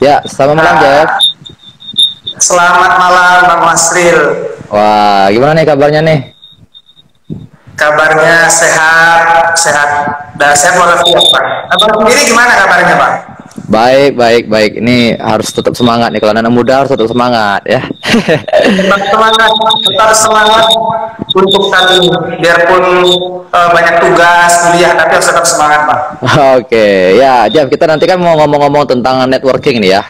Ya, selamat malam, Jeff. Selamat malam Bang Masril. Wah, gimana nih kabarnya nih? Kabarnya sehat, sehat. Dan saya walafiat, Pak. Abang sendiri gimana kabarnya, Bang? Baik, baik, baik. Ini harus tetap semangat nih. Kalau anak muda harus tetap semangat ya. Tetap semangat untuk saat ini. Biarpun banyak tugas, kuliah, tapi harus tetap semangat, Pak. Oke, ya, Jeff, kita nanti kan mau ngomong-ngomong tentang networking nih ya.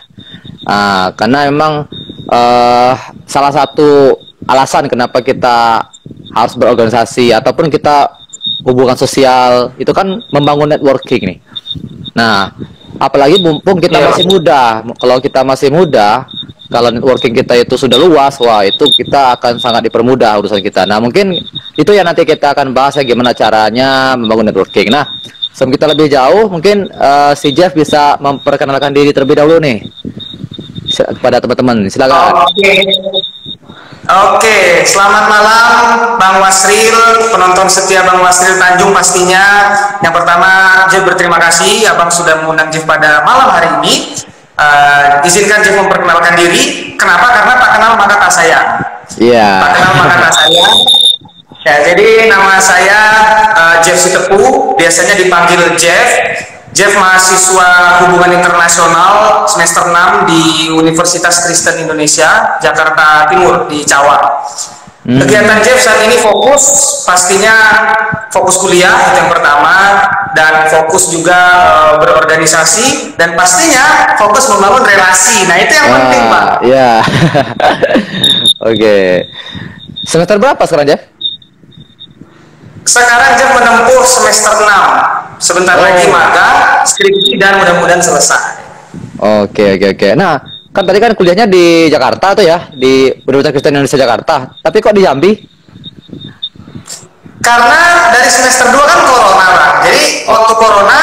Karena memang salah satu alasan kenapa kita harus berorganisasi ataupun kita hubungan sosial itu kan membangun networking nih. Nah, apalagi mumpung kita masih muda. Kalau kita masih muda, kalau networking kita itu sudah luas, wah itu kita akan sangat dipermudah urusan kita. Nah, mungkin itu ya nanti kita akan bahas ya gimana caranya membangun networking. Nah, sebelum kita lebih jauh, mungkin si Jeff bisa memperkenalkan diri terlebih dahulu nih kepada teman-teman. Silakan. Oke, selamat malam Bang Wasril, penonton setia Bang Wasril Tanjung pastinya. Yang pertama, Jeff berterima kasih Abang sudah mengundang Jeff pada malam hari ini. Izinkan Jeff memperkenalkan diri. Kenapa? Karena tak kenal maka tak sayang. Iya. Tak kenal maka tak sayang. Ya, jadi nama saya Jeff Sitepu, biasanya dipanggil Jeff. Jeff mahasiswa hubungan internasional semester 6 di Universitas Kristen Indonesia, Jakarta Timur, di Cawang. Kegiatan Jeff saat ini fokus, pastinya fokus kuliah, itu yang pertama, dan fokus juga berorganisasi, dan pastinya fokus membangun relasi. Nah, itu yang penting, Pak. Iya. Oke. Semester berapa sekarang, Jeff? Sekarang Jeff menempuh semester 6. Sebentar lagi magang, skripsi, dan mudah-mudahan selesai. Oke. Nah, kan tadi kan kuliahnya di Jakarta tuh ya, di Universitas Kristen Indonesia Jakarta. Tapi kok di Jambi? Karena dari semester 2 kan corona, Bang. Jadi waktu corona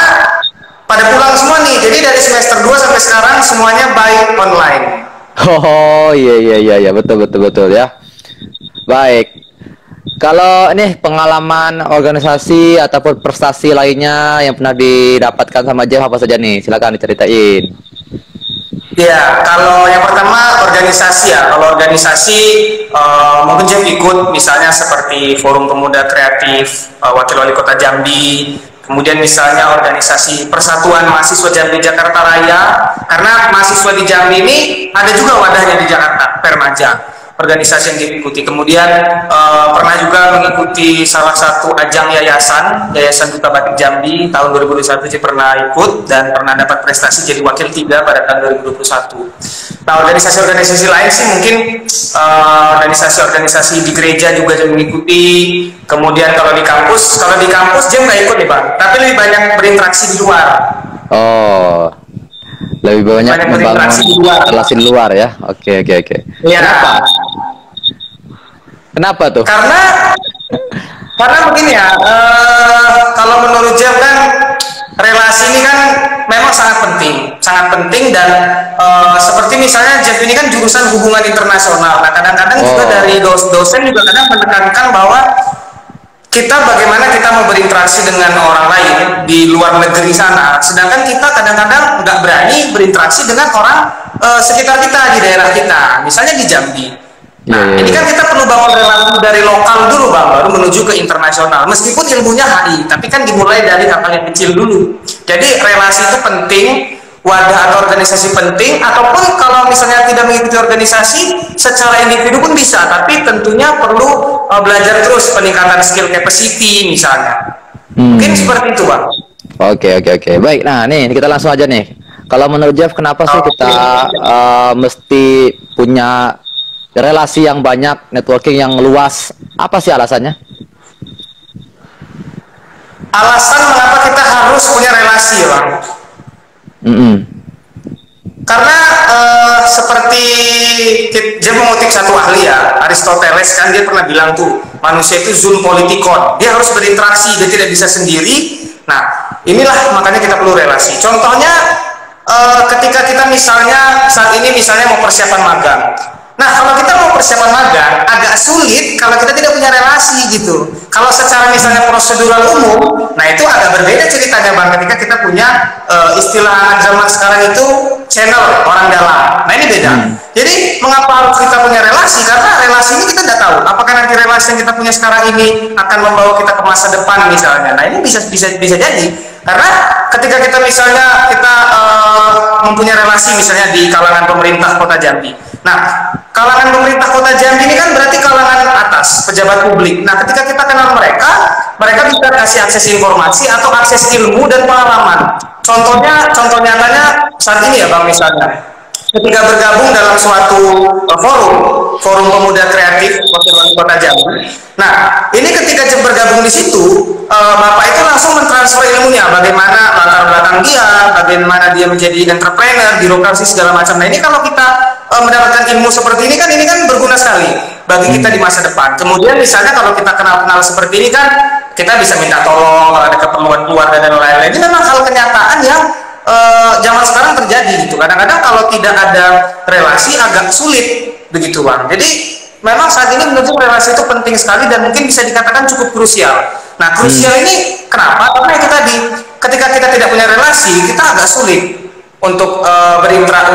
pada pulang semua nih. Jadi dari semester 2 sampai sekarang semuanya by online. Oh, iya, betul ya. Baik. Kalau ini pengalaman organisasi ataupun prestasi lainnya yang pernah didapatkan sama Jeff apa saja nih? Silakan diceritain. Ya, kalau yang pertama organisasi ya. Kalau organisasi mungkin Jeff ikut misalnya seperti Forum Pemuda Kreatif Wakil Wali Kota Jambi. Kemudian misalnya organisasi Persatuan Mahasiswa Jambi Jakarta Raya. Karena mahasiswa di Jambi ini ada juga wadahnya di Jakarta, Permaja. Organisasi yang diikuti. Kemudian pernah juga mengikuti salah satu ajang Yayasan Duta Batik Jambi tahun 2021, saya pernah ikut dan pernah dapat prestasi jadi wakil 3 pada tahun 2021. Nah, organisasi-organisasi lain sih mungkin organisasi-organisasi di gereja juga saya mengikuti. Kemudian kalau di kampus dia nggak ikut nih Bang, tapi lebih banyak berinteraksi di luar. Oh, lebih banyak membangun relasi di luar ya. Oke. Ya. Kenapa tuh? Karena begini ya, kalau menurut Jeff kan relasi ini kan memang sangat penting dan seperti misalnya Jeff ini kan jurusan hubungan internasional. Nah, kadang-kadang juga dari dosen juga kadang menekankan bahwa bagaimana kita mau berinteraksi dengan orang lain di luar negeri sana, sedangkan kita kadang-kadang nggak berani berinteraksi dengan orang sekitar kita di daerah kita, misalnya di Jambi. Nah, ini kan kita perlu bangun relasi dari lokal dulu Bang, baru menuju ke internasional. Meskipun ilmunya HI, tapi kan dimulai dari hal yang kecil dulu. Jadi relasi itu penting, wadah atau organisasi penting, ataupun kalau misalnya tidak mengikuti organisasi, secara individu pun bisa, tapi tentunya perlu belajar terus peningkatan skill capacity misalnya. Mungkin seperti itu Bang. Oke. Baik, nah nih kita langsung aja nih. Kalau menurut Jeff, kenapa sih kita mesti punya relasi yang banyak, networking yang luas? Apa sih alasannya? Alasan mengapa kita harus punya relasi, Bang? Karena seperti dia mengutip satu ahli ya, Aristoteles kan dia pernah bilang tuh, manusia itu zoon politikon, dia harus berinteraksi, dia tidak bisa sendiri. Nah, inilah makanya kita perlu relasi. Contohnya ketika kita misalnya saat ini misalnya mau persiapan magang. Nah, kalau kita mau persiapan magang, agak sulit kalau kita tidak punya relasi gitu. Kalau secara misalnya prosedural umum, nah itu agak berbeda ceritanya Bang, ketika kita punya istilah anak zaman sekarang itu channel orang dalam. Nah ini beda. Jadi mengapa harus kita punya relasi? Karena relasi ini kita tidak tahu apakah nanti relasi yang kita punya sekarang ini akan membawa kita ke masa depan misalnya. Nah ini bisa jadi karena ketika kita misalnya mempunyai relasi misalnya di kalangan pemerintah Kota Jambi. Nah kalangan pemerintah Kota Jambi ini kan berarti kalangan atas pejabat publik. Nah ketika kita kenal mereka bisa kasih akses informasi atau akses ilmu dan pengalaman. Contoh nyatanya saat ini ya Bang, misalnya ketika bergabung dalam suatu forum pemuda kreatif Kota Jambi. Nah ini ketika bergabung di situ, Bapak itu langsung mentransfer ilmunya, bagaimana latar belakang dia, bagaimana dia menjadi entrepreneur, birokrasi segala macam. Nah ini kalau kita mendapatkan ilmu seperti ini kan berguna sekali bagi kita di masa depan. Kemudian misalnya kalau kita kenal seperti ini kan kita bisa minta tolong kalau ada keperluan keluarga dan lain-lain. Ini memang hal kenyataan yang zaman sekarang terjadi gitu. Kadang-kadang kalau tidak ada relasi agak sulit begitu Bang. Jadi memang saat ini menurut relasi itu penting sekali dan mungkin bisa dikatakan cukup krusial. Nah krusial ini kenapa? Karena itu tadi ketika kita tidak punya relasi kita agak sulit untuk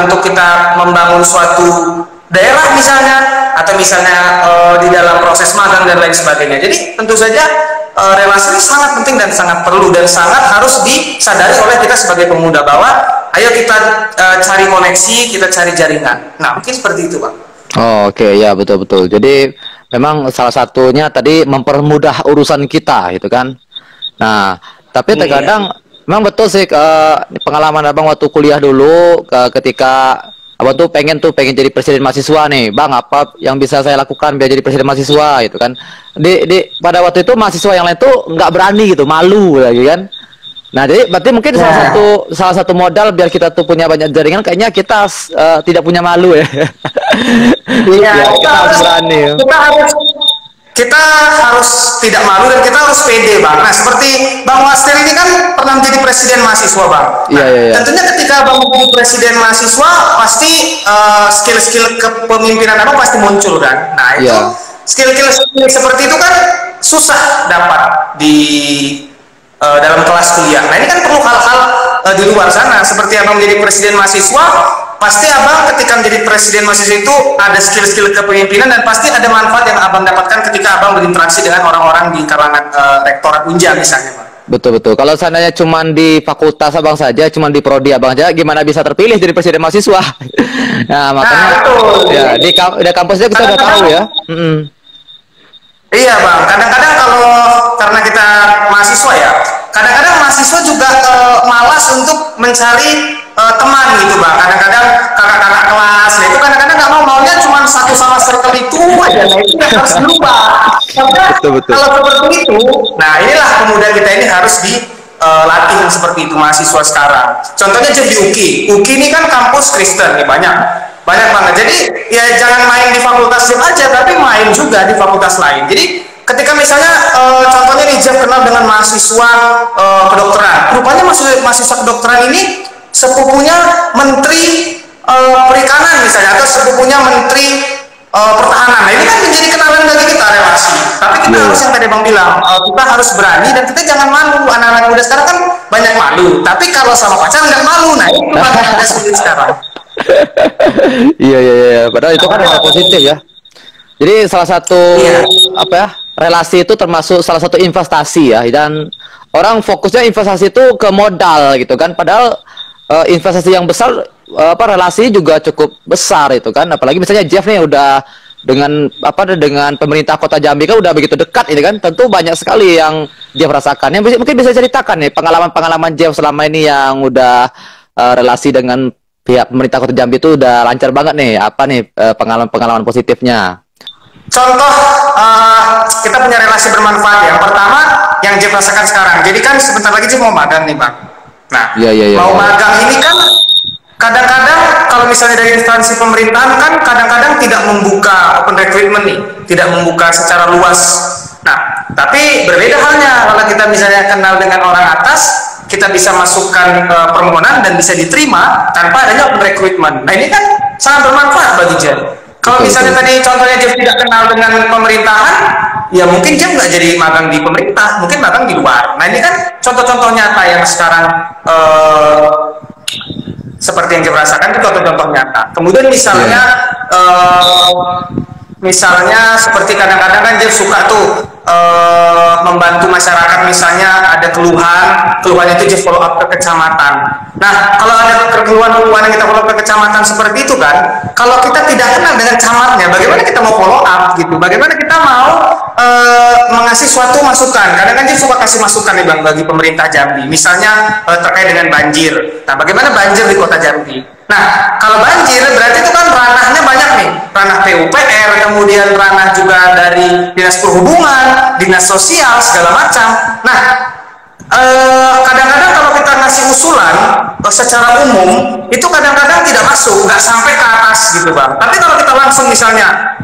untuk kita membangun suatu daerah misalnya atau misalnya di dalam proses magang dan lain sebagainya. Jadi tentu saja relasi ini sangat penting dan sangat perlu dan sangat harus disadari oleh kita sebagai pemuda bahwa ayo kita cari koneksi, kita cari jaringan. Nah mungkin seperti itu Pak. Oh, oke, ya betul-betul. Jadi memang salah satunya tadi mempermudah urusan kita gitu kan. Nah tapi terkadang memang betul sih pengalaman Abang waktu kuliah dulu ketika Abang tuh pengen jadi presiden mahasiswa nih, Bang, apa yang bisa saya lakukan biar jadi presiden mahasiswa gitu kan. Pada waktu itu mahasiswa yang lain tuh nggak berani gitu, malu lagi kan. Nah, jadi berarti mungkin salah satu modal biar kita tuh punya banyak jaringan kayaknya kita tidak punya malu ya. Iya, ya, kita harus berani. Kita harus tidak malu dan kita harus pede Bang. Nah seperti Bang Wastir ini kan pernah menjadi presiden mahasiswa Bang. Iya. Tentunya ketika Bang menjadi presiden mahasiswa pasti skill-skill kepemimpinan Abang pasti muncul kan. Nah itu skill-skill seperti itu kan susah dapat di dalam kelas kuliah. Nah ini kan perlu hal-hal di luar sana. Seperti Abang menjadi presiden mahasiswa, pasti Abang ketika menjadi presiden mahasiswa itu ada skill-skill kepemimpinan dan pasti ada manfaat yang Abang dapatkan ketika Abang berinteraksi dengan orang-orang di kalangan rektorat Unja misalnya Pak. Betul. Kalau seandainya cuma di fakultas Abang saja, cuma di prodi Abang aja, gimana bisa terpilih jadi presiden mahasiswa? Nah makanya ya di kampusnya kita udah tahu ya. Iya Bang, kadang-kadang kalau karena kita mahasiswa ya, kadang-kadang mahasiswa juga malas untuk mencari teman gitu Bang. Kadang-kadang kakak-kakak kelas, nah itu kadang-kadang nggak maunya cuma satu sama circle itu aja. Nah itu yang harus berubah. Betul. Kalau seperti itu, nah inilah pemuda kita ini harus dilatih yang seperti itu mahasiswa sekarang. Contohnya jadi UKI ini kan kampus Kristen nih banyak banget. Jadi ya jangan main di fakultas JEM aja, tapi main juga di fakultas lain. Jadi ketika misalnya contohnya nih JEM kenal dengan mahasiswa kedokteran, rupanya mahasiswa kedokteran ini sepupunya menteri perikanan misalnya atau sepupunya menteri pertahanan. Nah ini kan menjadi kenalan bagi kita relasi. Tapi kita harus yang tadi Bang bilang, kita harus berani dan kita jangan malu. Anak-anak muda sekarang kan banyak malu. Tapi kalau sama pacar nggak malu, nah itu yang ada sulit sekarang. Iya. Padahal itu kan hal positif ya. Jadi salah satu relasi itu termasuk salah satu investasi ya. Dan orang fokusnya investasi itu ke modal gitu kan. Padahal investasi yang besar relasi juga cukup besar itu kan. Apalagi misalnya Jeff nih udah dengan pemerintah Kota Jambi kan udah begitu dekat ini kan. Tentu banyak sekali yang Jeff rasakan. Yang mungkin bisa ceritakan nih pengalaman Jeff selama ini yang udah relasi dengan pihak pemerintah Kota Jambi itu udah lancar banget nih. Apa nih pengalaman positifnya? Contoh kita punya relasi bermanfaat ya. Yang pertama yang Jeff rasakan sekarang. Jadi kan sebentar lagi Jeff mau magang nih Bang. Nah, mau magang ini kan kadang-kadang kalau misalnya dari instansi pemerintahan kan kadang-kadang tidak membuka open recruitment nih, tidak membuka secara luas. Nah, tapi berbeda halnya kalau kita misalnya kenal dengan orang atas, kita bisa masukkan permohonan dan bisa diterima tanpa adanya open recruitment. Nah ini kan sangat bermanfaat bagi Jeff. Kalau misalnya tadi contohnya Jeff tidak kenal dengan pemerintahan, ya mungkin Jeff nggak jadi magang di pemerintah, mungkin magang di luar. Nah ini kan contoh-contoh nyata yang sekarang seperti yang Jeff rasakan itu contoh-contoh nyata. Kemudian misalnya misalnya seperti kadang-kadang kan Jeff suka tuh membantu masyarakat, misalnya ada keluhan itu Jeff follow up ke kecamatan. Nah, kalau ada keluhan-keluhan yang kita follow up ke kecamatan seperti itu kan, kalau kita tidak kenal dengan camatnya, bagaimana kita mau follow up gitu? Bagaimana kita mau mengasih suatu masukan? Kadang kan Jeff suka kasih masukan nih Bang bagi pemerintah Jambi, misalnya terkait dengan banjir. Nah, bagaimana banjir di kota Jambi? Nah, kalau banjir berarti itu kan ranahnya banyak nih, ranah PUPR, kemudian ranah juga dari Dinas Perhubungan, Dinas Sosial, segala macam. Nah, kadang-kadang kalau kita ngasih usulan secara umum, itu kadang-kadang tidak masuk, nggak sampai ke atas gitu Bang. Tapi kalau kita langsung misalnya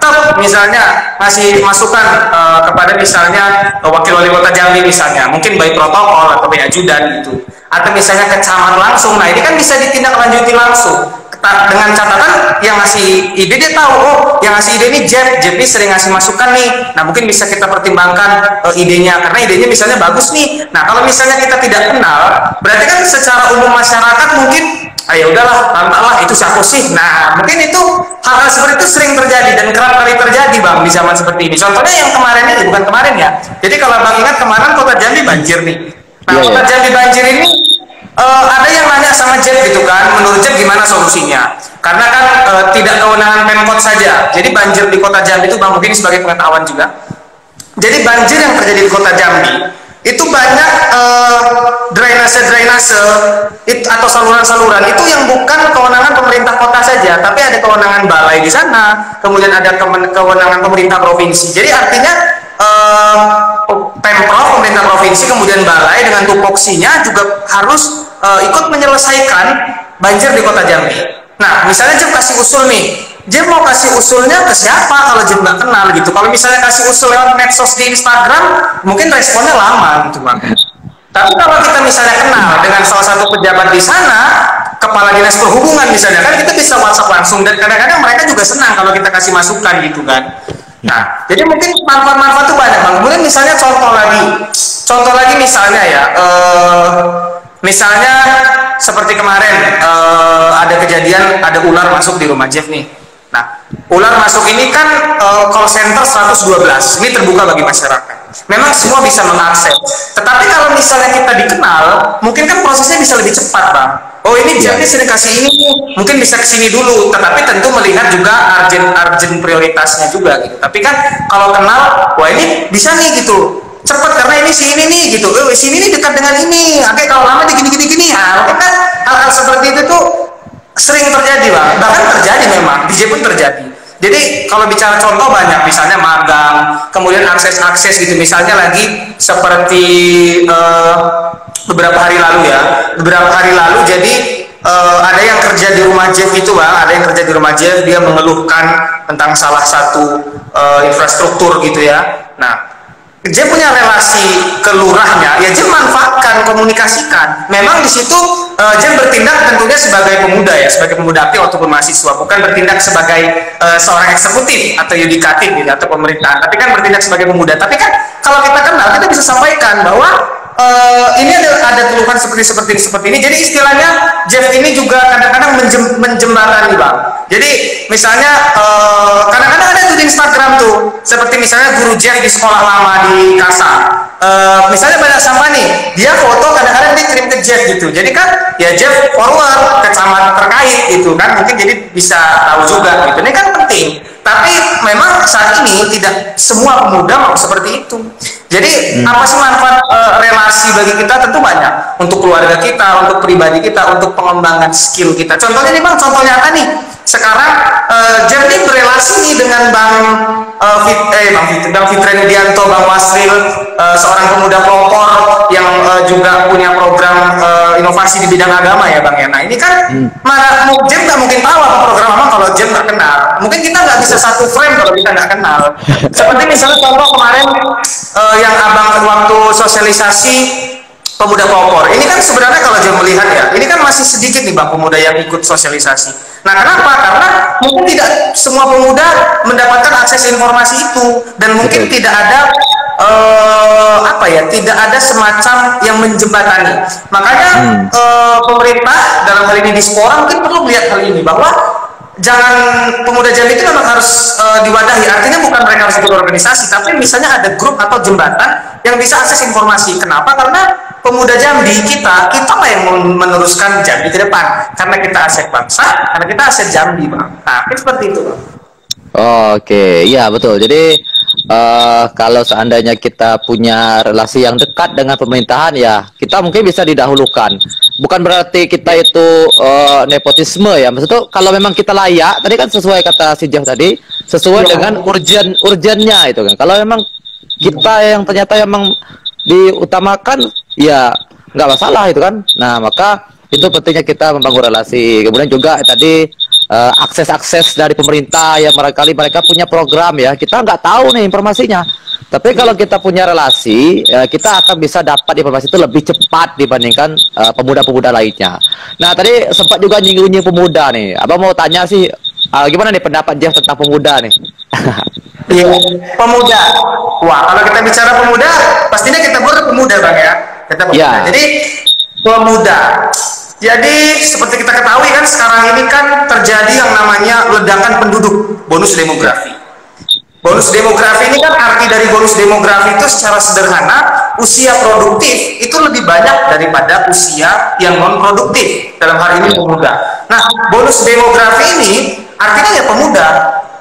ngasih masukan kepada misalnya Wakil Wali Kota Jambi misalnya, mungkin baik protokol atau baik ajudan gitu, atau misalnya ke camat langsung, nah ini kan bisa ditindaklanjuti langsung dengan catatan yang ngasih ide dia tahu, oh yang ngasih ide ini Jeff ini sering ngasih masukan nih, nah mungkin bisa kita pertimbangkan idenya, karena idenya misalnya bagus nih. Nah kalau misalnya kita tidak kenal, berarti kan secara umum masyarakat mungkin ya udahlah, lantalah itu siapa sih. Nah mungkin itu hal-hal seperti itu sering terjadi dan kerap kali terjadi Bang di zaman seperti ini. Contohnya yang kemarin ini, bukan kemarin ya, jadi kalau Bang ingat kemarin kota Jambi banjir nih. Nah kota Jambi banjir ini ada yang nanya sama Jeff gitu kan, menurut Jeff gimana solusinya? Karena kan tidak kewenangan Pemkot saja. Jadi banjir di kota Jambi itu Bang mungkin sebagai pengetahuan juga. Jadi banjir yang terjadi di kota Jambi itu banyak drainase atau saluran-saluran itu yang bukan kewenangan pemerintah kota saja, tapi ada kewenangan balai di sana, kemudian ada kewenangan pemerintah provinsi. Jadi artinya Pemprov, pemerintah provinsi, kemudian balai dengan tupoksinya juga harus ikut menyelesaikan banjir di kota Jambi. Nah, misalnya Jeff kasih usul nih, Jeff mau kasih usulnya ke siapa kalau Jeff nggak kenal gitu. Kalau misalnya kasih usul lewat medsos di Instagram, mungkin responnya lama gitu Bang. Tapi kalau kita misalnya kenal dengan salah satu pejabat di sana, kepala dinas perhubungan misalnya, kan kita bisa WhatsApp langsung, dan kadang-kadang mereka juga senang kalau kita kasih masukan gitu kan. Nah, jadi mungkin manfaat-manfaat itu banyak Bang. Kemudian misalnya contoh lagi misalnya ya, misalnya seperti kemarin ada kejadian ada ular masuk di rumah Jeff nih. Nah, ular masuk ini kan call center 112, ini terbuka bagi masyarakat. Memang semua bisa mengakses. Tetapi kalau misalnya kita dikenal, mungkin kan prosesnya bisa lebih cepat Bang. Oh ini Jeff ini sering kasih ini, mungkin bisa kesini dulu, tetapi tentu melihat juga urgent prioritasnya juga gitu. Tapi kan kalau kenal, wah ini bisa nih gitu, cepat karena ini si ini nih gitu, si ini dekat dengan ini, oke kalau lama di gini, nah mungkin kan hal-hal seperti itu tuh sering terjadi Bang, bahkan terjadi memang, di Jeff pun terjadi. Jadi kalau bicara contoh banyak, misalnya magang, kemudian akses gitu, misalnya lagi seperti beberapa hari lalu jadi ada yang kerja di rumah Jeff itu Bang, ada yang kerja di rumah Jeff, dia mengeluhkan tentang salah satu infrastruktur gitu ya. Nah Jeff punya relasi ke lurahnya, ya Jeff manfaatkan, komunikasikan. Memang di situ Jeff bertindak tentunya sebagai pemuda ya, sebagai pemuda aktif ataupun mahasiswa, bukan bertindak sebagai seorang eksekutif atau yudikatif gitu, atau pemerintahan, tapi kan bertindak sebagai pemuda. Tapi kan kalau kita kenal, kita bisa sampaikan bahwa ini ada keluhan seperti ini. Jadi istilahnya Jeff ini juga kadang-kadang menjembatani Bang. Jadi misalnya kadang-kadang ada tuh di Instagram tuh, seperti misalnya guru Jeff di sekolah lama di Kasar. Misalnya banyak sampah nih, dia foto kadang-kadang dia kirim ke Jeff gitu. Jadi kan ya Jeff forward ke camat terkait gitu kan, mungkin jadi bisa tahu juga gitu. Ini kan penting. Tapi memang saat ini tidak semua pemuda mau seperti itu. Jadi apa sih manfaat relasi bagi kita? Tentu banyak, untuk keluarga kita, untuk pribadi kita, untuk pengembangan skill kita. Contohnya nih Bang, contohnya apa nih? Sekarang Jeff ini berelasi nih dengan Bang Fitren Widianto, Bang Wasril, seorang pemuda pelopor yang juga punya program inovasi di bidang agama ya Bang ya. Nah ini kan mana Jeff nggak mungkin tahu apa program apa kalau Jeff nggak kenal. Mungkin kita nggak bisa satu frame kalau kita nggak kenal. Seperti misalnya contoh kemarin yang Abang waktu sosialisasi pemuda pelopor. Ini kan sebenarnya kalau Jeff melihat ya, ini kan masih sedikit nih Bang pemuda yang ikut sosialisasi. Nah kenapa? Karena mungkin tidak semua pemuda mendapatkan akses informasi itu, dan mungkin tidak ada apa ya, tidak ada semacam yang menjembatani. Makanya pemerintah dalam hal ini Dispora mungkin perlu melihat hal ini, bahwa jangan, pemuda Jambi itu memang harus diwadahi. Artinya bukan mereka harus berorganisasi, tapi misalnya ada grup atau jembatan yang bisa akses informasi. Kenapa? Karena pemuda Jambi kita lah yang meneruskan Jambi ke depan. Karena kita aset bangsa, karena kita aset Jambi, Bang. Nah, seperti itu, Bang. Oke, ya betul. Jadi kalau seandainya kita punya relasi yang dekat dengan pemerintahan, ya kita mungkin bisa didahulukan. Bukan berarti kita itu nepotisme ya. Maksudnya kalau memang kita layak, tadi kan sesuai kata si Jeff tadi, sesuai dengan urgennya itu kan. Kalau memang kita yang ternyata memang diutamakan, ya nggak masalah itu kan. Nah, maka itu pentingnya kita membangun relasi. Kemudian juga tadi akses-akses dari pemerintah ya, barangkali mereka punya program ya, kita nggak tahu nih informasinya. Tapi kalau kita punya relasi, kita akan bisa dapat informasi itu lebih cepat dibandingkan pemuda-pemuda lainnya. Nah, tadi sempat juga nyinggung pemuda nih. Abang mau tanya sih, gimana nih pendapat Jeff tentang pemuda nih? Iya, pemuda. Wah, kalau kita bicara pemuda, pastinya kita buat pemuda, Bang ya. Kita pemuda. Ya. Jadi pemuda. Jadi seperti kita ketahui kan, sekarang ini kan terjadi yang namanya ledakan penduduk, bonus demografi. Bonus demografi ini kan, arti dari bonus demografi itu secara sederhana, usia produktif itu lebih banyak daripada usia yang non produktif, dalam hal ini pemuda. Nah, bonus demografi ini artinya ya pemuda,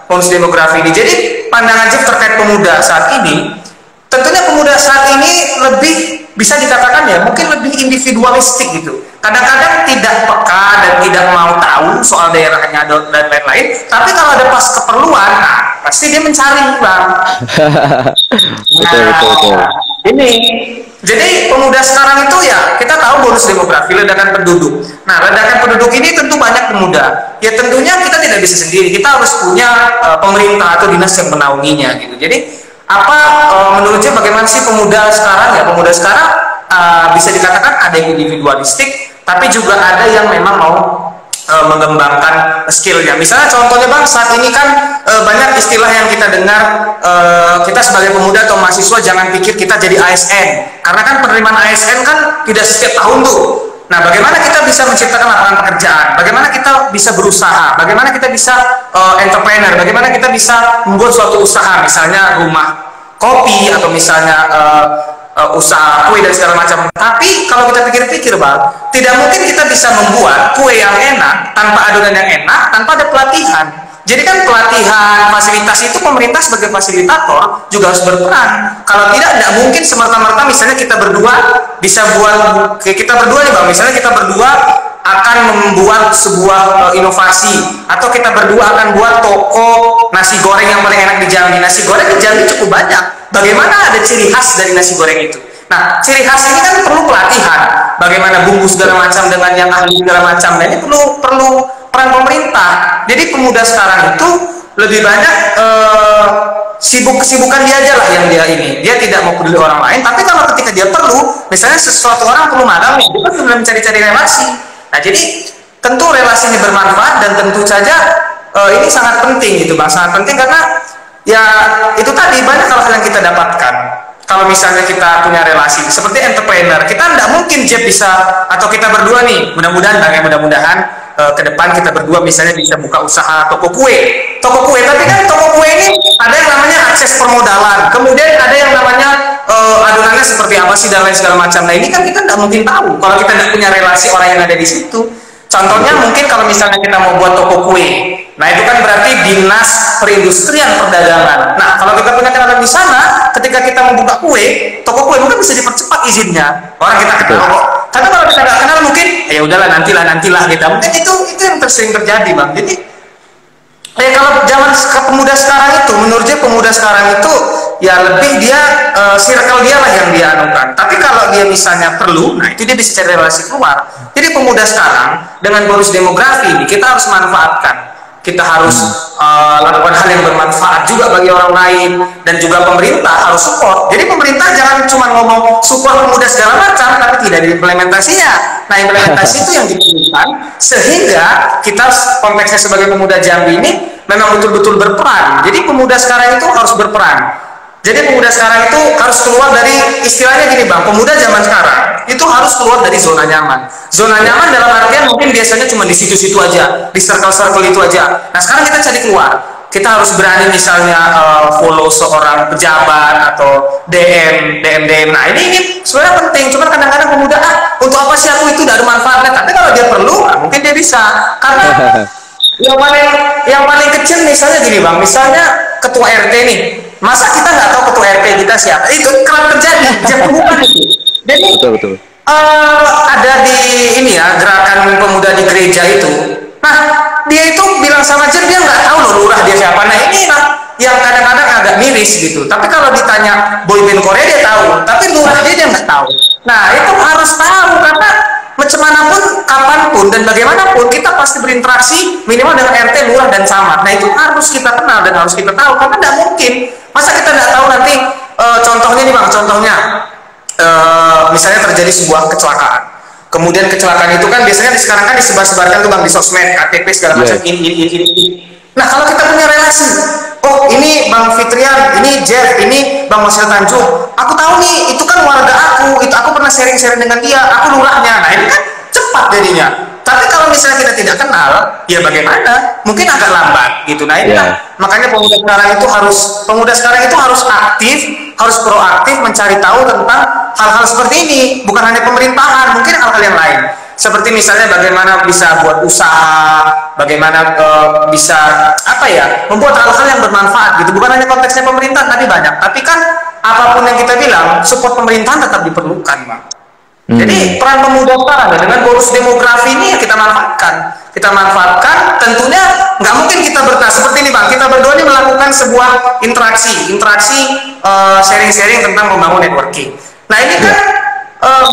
bonus demografi ini. Jadi pandangan Jeff terkait pemuda saat ini, tentunya pemuda saat ini lebih bisa dikatakan ya mungkin lebih individualistik gitu. Kadang-kadang tidak peka dan tidak mau tahu soal daerahnya dan lain-lain. Tapi kalau ada pas keperluan, nah pasti dia mencari, Bang. Betul. Ini jadi pemuda sekarang itu ya, kita tahu bonus demografi, ledakan penduduk. Nah, ledakan penduduk ini tentu banyak pemuda. Ya tentunya kita tidak bisa sendiri. Kita harus punya pemerintah atau dinas yang menaunginya gitu. Jadi apa menurutnya bagaimana sih pemuda sekarang ya? Pemuda sekarang bisa dikatakan ada yang individualistik, tapi juga ada yang memang mau mengembangkan skillnya. Misalnya contohnya, Bang, saat ini kan banyak istilah yang kita dengar, kita sebagai pemuda atau mahasiswa jangan pikir kita jadi ASN, karena kan penerimaan ASN kan tidak setiap tahun tuh. Nah, bagaimana kita bisa menciptakan lapangan pekerjaan, bagaimana kita bisa berusaha, bagaimana kita bisa entrepreneur, bagaimana kita bisa membuat suatu usaha, misalnya rumah kopi atau misalnya usaha kue dan segala macam. Tapi kalau kita pikir-pikir, Bang, tidak mungkin kita bisa membuat kue yang enak tanpa adonan yang enak, tanpa ada pelatihan. Jadi kan pelatihan, fasilitasi itu pemerintah sebagai fasilitator juga harus berperan. Kalau tidak mungkin semerta-merta misalnya kita berdua bisa buat, kita berdua nih, Bang, misalnya kita berdua akan membuat sebuah inovasi, atau kita berdua akan buat toko nasi goreng yang paling enak di Jambi. Nasi goreng di Jambi cukup banyak. Bagaimana ada ciri khas dari nasi goreng itu? Nah, ciri khas ini kan perlu pelatihan. Bagaimana bumbu segala macam dengan yang ahli segala macam. Dan ini perlu peran pemerintah. Jadi pemuda sekarang itu lebih banyak kesibukan dia aja lah yang dia ini. Dia tidak mau peduli orang lain. Tapi kalau ketika dia perlu, misalnya sesuatu orang perlu magang nih, dia kan sudah mencari-cari relasi. Nah, jadi tentu relasi ini bermanfaat, dan tentu saja ini sangat penting gitu, Bang. Sangat penting karena ya itu tadi banyak hal-hal yang kita dapatkan. Kalau misalnya kita punya relasi seperti entrepreneur, kita tidak mungkin Jeff bisa, atau kita berdua nih, mudah-mudahan Bang ya, mudah-mudahan ke depan kita berdua misalnya bisa buka usaha toko kue. Tapi kan toko kue ini ada yang namanya akses permodalan, kemudian ada yang namanya adonannya seperti apa sih dan lain segala macam. Nah, ini kan kita tidak mungkin tahu kalau kita tidak punya relasi orang yang ada di situ. Contohnya mungkin kalau misalnya kita mau buat toko kue, nah itu kan berarti dinas perindustrian perdagangan. Nah, kalau kita punya kenalan di sana, ketika kita mau buka kue, toko kue mungkin bisa dipercepat izinnya. Orang kita kenal kok. Tapi kalau kita nggak kenal mungkin, ya udahlah nantilah kita. Mungkin itu yang sering terjadi, Bang. Jadi kalau zaman pemuda sekarang itu, menurut saya pemuda sekarang itu ya lebih dia circle dia lah yang dia anukan. Tapi kalau dia misalnya perlu, nah itu dia bisa cari relasi keluar. Jadi pemuda sekarang dengan bonus demografi ini kita harus manfaatkan. Kita harus lakukan hal yang bermanfaat juga bagi orang lain, dan juga pemerintah harus support. Jadi pemerintah jangan cuma ngomong support pemuda segala macam tapi tidak diimplementasinya. Nah, implementasi itu yang diperlukan sehingga kita konteksnya sebagai pemuda Jambi ini memang betul-betul berperan. Jadi pemuda sekarang itu harus berperan. Jadi pemuda sekarang itu harus keluar dari, istilahnya gini bang, pemuda zaman sekarang itu harus keluar dari zona nyaman. Zona nyaman dalam artian mungkin biasanya cuma di situ-situ aja, di circle-circle itu aja. Nah sekarang kita cari keluar. Kita harus berani misalnya follow seorang pejabat atau DM. Nah ini sebenarnya penting. Cuma kadang-kadang pemuda untuk apa sih aku itu, tidak ada manfaatnya. Tapi kalau dia perlu, mungkin dia bisa. Karena yang paling kecil misalnya gini bang, misalnya ketua RT nih, masa kita nggak tahu ketua RT kita siapa? Itu kerap terjadi, jangan bukan itu. Jadi Betul. ada di ini ya, gerakan pemuda di gereja itu. Nah dia itu bilang sama Jen, dia nggak tahu loh lurah dia siapa. Nah ini yang kadang-kadang agak miris gitu. Tapi kalau ditanya boyband Korea dia tahu, tapi lurah dia nggak tahu. Nah itu harus tahu, karena macam manapun, kapanpun, dan bagaimanapun kita pasti berinteraksi minimal dengan RT, lurah, dan camat. Nah itu harus kita kenal dan harus kita tahu, karena tidak mungkin masa kita tidak tahu nanti. Contohnya nih bang, contohnya misalnya terjadi sebuah kecelakaan, kemudian kecelakaan itu kan biasanya sekarang kan disebar-sebarkan tuh bang di sosmed, KTP segala macam, ini. Nah kalau kita punya relasi, oh ini Bang Fitrian, ini Jeff, ini Bang Masil Tanjung, aku tahu nih itu kan warga aku, itu aku pernah sharing-sharing dengan dia, aku lurahnya. Nah ini kan cepat jadinya. Tapi kalau misalnya kita tidak kenal, ya bagaimana? Mungkin agak lambat gitu. Nah ini makanya pemuda sekarang itu harus aktif, harus proaktif mencari tahu tentang hal-hal seperti ini. Bukan hanya pemerintahan, mungkin hal-hal yang lain. Seperti misalnya bagaimana bisa buat usaha, bagaimana bisa membuat hal-hal yang bermanfaat gitu. Bukan hanya konteksnya pemerintah tadi banyak, tapi kan apapun yang kita bilang, support pemerintahan tetap diperlukan, bang. Jadi peran pemuda sekarang ya, dengan bonus demografi ini kita manfaatkan. Tentunya nggak mungkin kita seperti ini bang. Kita berdua ini melakukan sebuah interaksi, sharing-sharing tentang membangun networking. Nah ini kan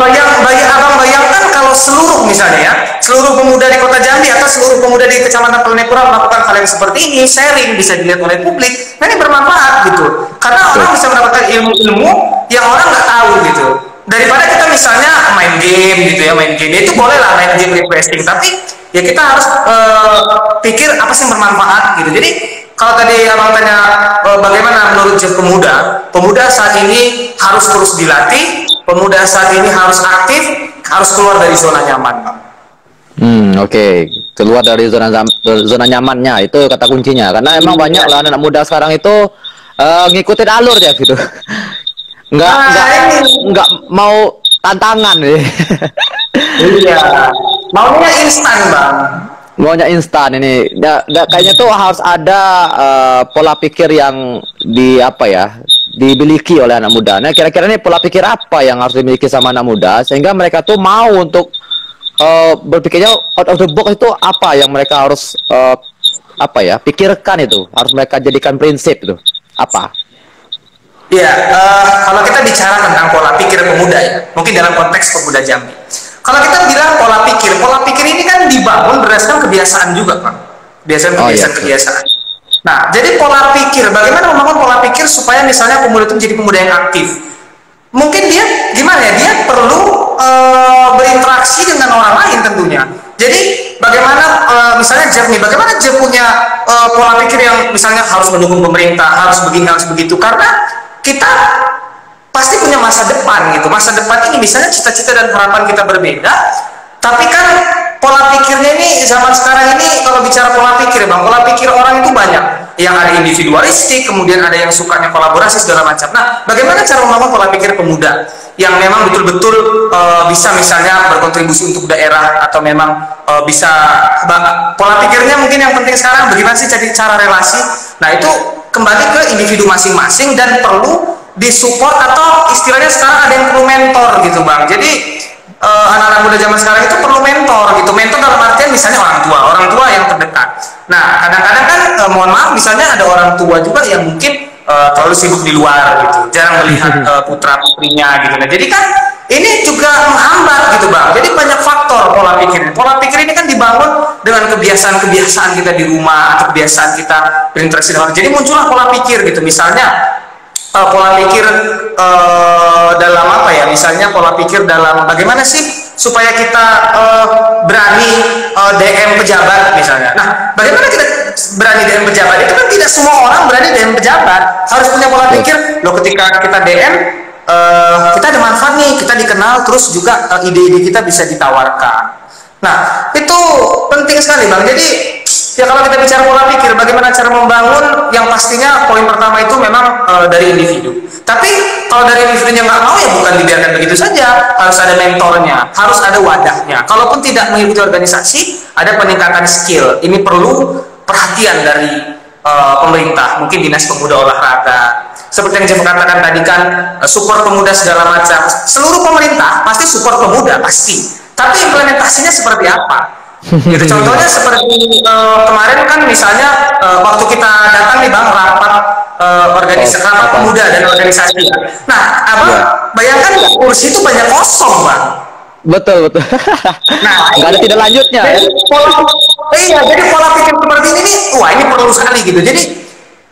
bayangkan kalau seluruh misalnya ya, seluruh pemuda di Kota Jambi atau seluruh pemuda di Kecamatan Penepura melakukan hal yang seperti ini, sharing, bisa dilihat oleh publik. Nah ini bermanfaat gitu, karena orang bisa mendapatkan ilmu-ilmu yang orang nggak tahu gitu. Daripada kita misalnya main game gitu ya, itu boleh lah main game refreshing, tapi ya kita harus pikir apa sih yang bermanfaat gitu. Jadi kalau tadi abang tanya bagaimana menurut pemuda saat ini harus terus dilatih, pemuda saat ini harus aktif, harus keluar dari zona nyaman, bang. Oke. Keluar dari zona nyamannya itu kata kuncinya, karena emang banyak lah anak muda sekarang itu ngikutin alur ya gitu. Nggak mau tantangan nih. Iya, maunya instan bang. Maunya instan ini. Kayaknya tuh harus ada pola pikir yang dimiliki oleh anak muda. Nah kira-kira ini pola pikir apa yang harus dimiliki sama anak muda sehingga mereka tuh mau untuk berpikirnya out of the box, itu apa yang mereka harus pikirkan, itu harus mereka jadikan prinsip itu apa? Ya, kalau kita bicara tentang pola pikir pemuda ya, mungkin dalam konteks pemuda Jambi. Kalau kita bilang pola pikir ini kan dibangun berdasarkan kebiasaan juga, Pak. Kebiasaan. Nah, jadi pola pikir, bagaimana membangun pola pikir supaya misalnya pemuda itu menjadi pemuda yang aktif? Mungkin dia gimana ya? Dia perlu berinteraksi dengan orang lain tentunya. Jadi bagaimana misalnya Jeff nih, bagaimana Jeff punya pola pikir yang misalnya harus mendukung pemerintah, harus begini, harus begitu, karena kita pasti punya masa depan gitu. Masa depan ini misalnya cita-cita dan harapan kita berbeda, tapi kan pola pikirnya ini zaman sekarang ini, kalau bicara pola pikir bang, pola pikir orang itu banyak. Yang ada individualistik, kemudian ada yang sukanya kolaborasi segala macam. Nah, bagaimana cara membangun pola pikir pemuda yang memang betul-betul bisa misalnya berkontribusi untuk daerah, atau memang bisa pola pikirnya mungkin yang penting sekarang bagaimana sih jadi cara relasi. Nah itu kembali ke individu masing-masing dan perlu disupport, atau istilahnya sekarang ada yang perlu mentor gitu bang. Jadi anak-anak muda zaman sekarang itu perlu mentor gitu. Mentor dalam artian misalnya orang tua yang terdekat. Nah kadang-kadang kan mohon maaf, misalnya ada orang tua juga yang mungkin terlalu sibuk di luar gitu, jarang melihat putra putrinya gitu. Nah jadi kan ini juga menghambat gitu bang. Jadi banyak faktor pola pikir. Pola pikir ini kan dibangun dengan kebiasaan-kebiasaan kita di rumah, atau kebiasaan kita berinteraksi dengan orang. Jadi muncullah pola pikir gitu. Misalnya pola pikir dalam misalnya pola pikir dalam bagaimana sih supaya kita berani DM pejabat misalnya. Nah bagaimana kita berani DM pejabat itu kan tidak semua orang berani DM pejabat. Harus punya pola pikir. Loh, ketika kita DM kita ada manfaat nih, kita dikenal, terus juga ide-ide kita bisa ditawarkan. Nah, itu penting sekali Bang. Jadi ya kalau kita bicara pola pikir, bagaimana cara membangun, yang pastinya poin pertama itu memang dari individu. Tapi kalau dari individunya nggak mau, ya bukan dibiarkan begitu saja. Harus ada mentornya, harus ada wadahnya. Kalaupun tidak mengikuti organisasi, ada peningkatan skill. Ini perlu perhatian dari pemerintah, mungkin Dinas Pemuda Olahraga. Seperti yang saya katakan tadi kan, support pemuda segala macam. Seluruh pemerintah pasti support pemuda, pasti. Tapi implementasinya seperti apa? Gitu. Contohnya seperti kemarin kan misalnya waktu kita datang nih Bang, rapat organisasi rapat pemuda dan organisasi. Nah, Abang bayangkan nggak, kursi itu banyak kosong Bang. Betul. Nah, nggak ada tidak lanjutnya. Jadi pola pikir seperti ini nih, wah ini perlu sekali gitu. Jadi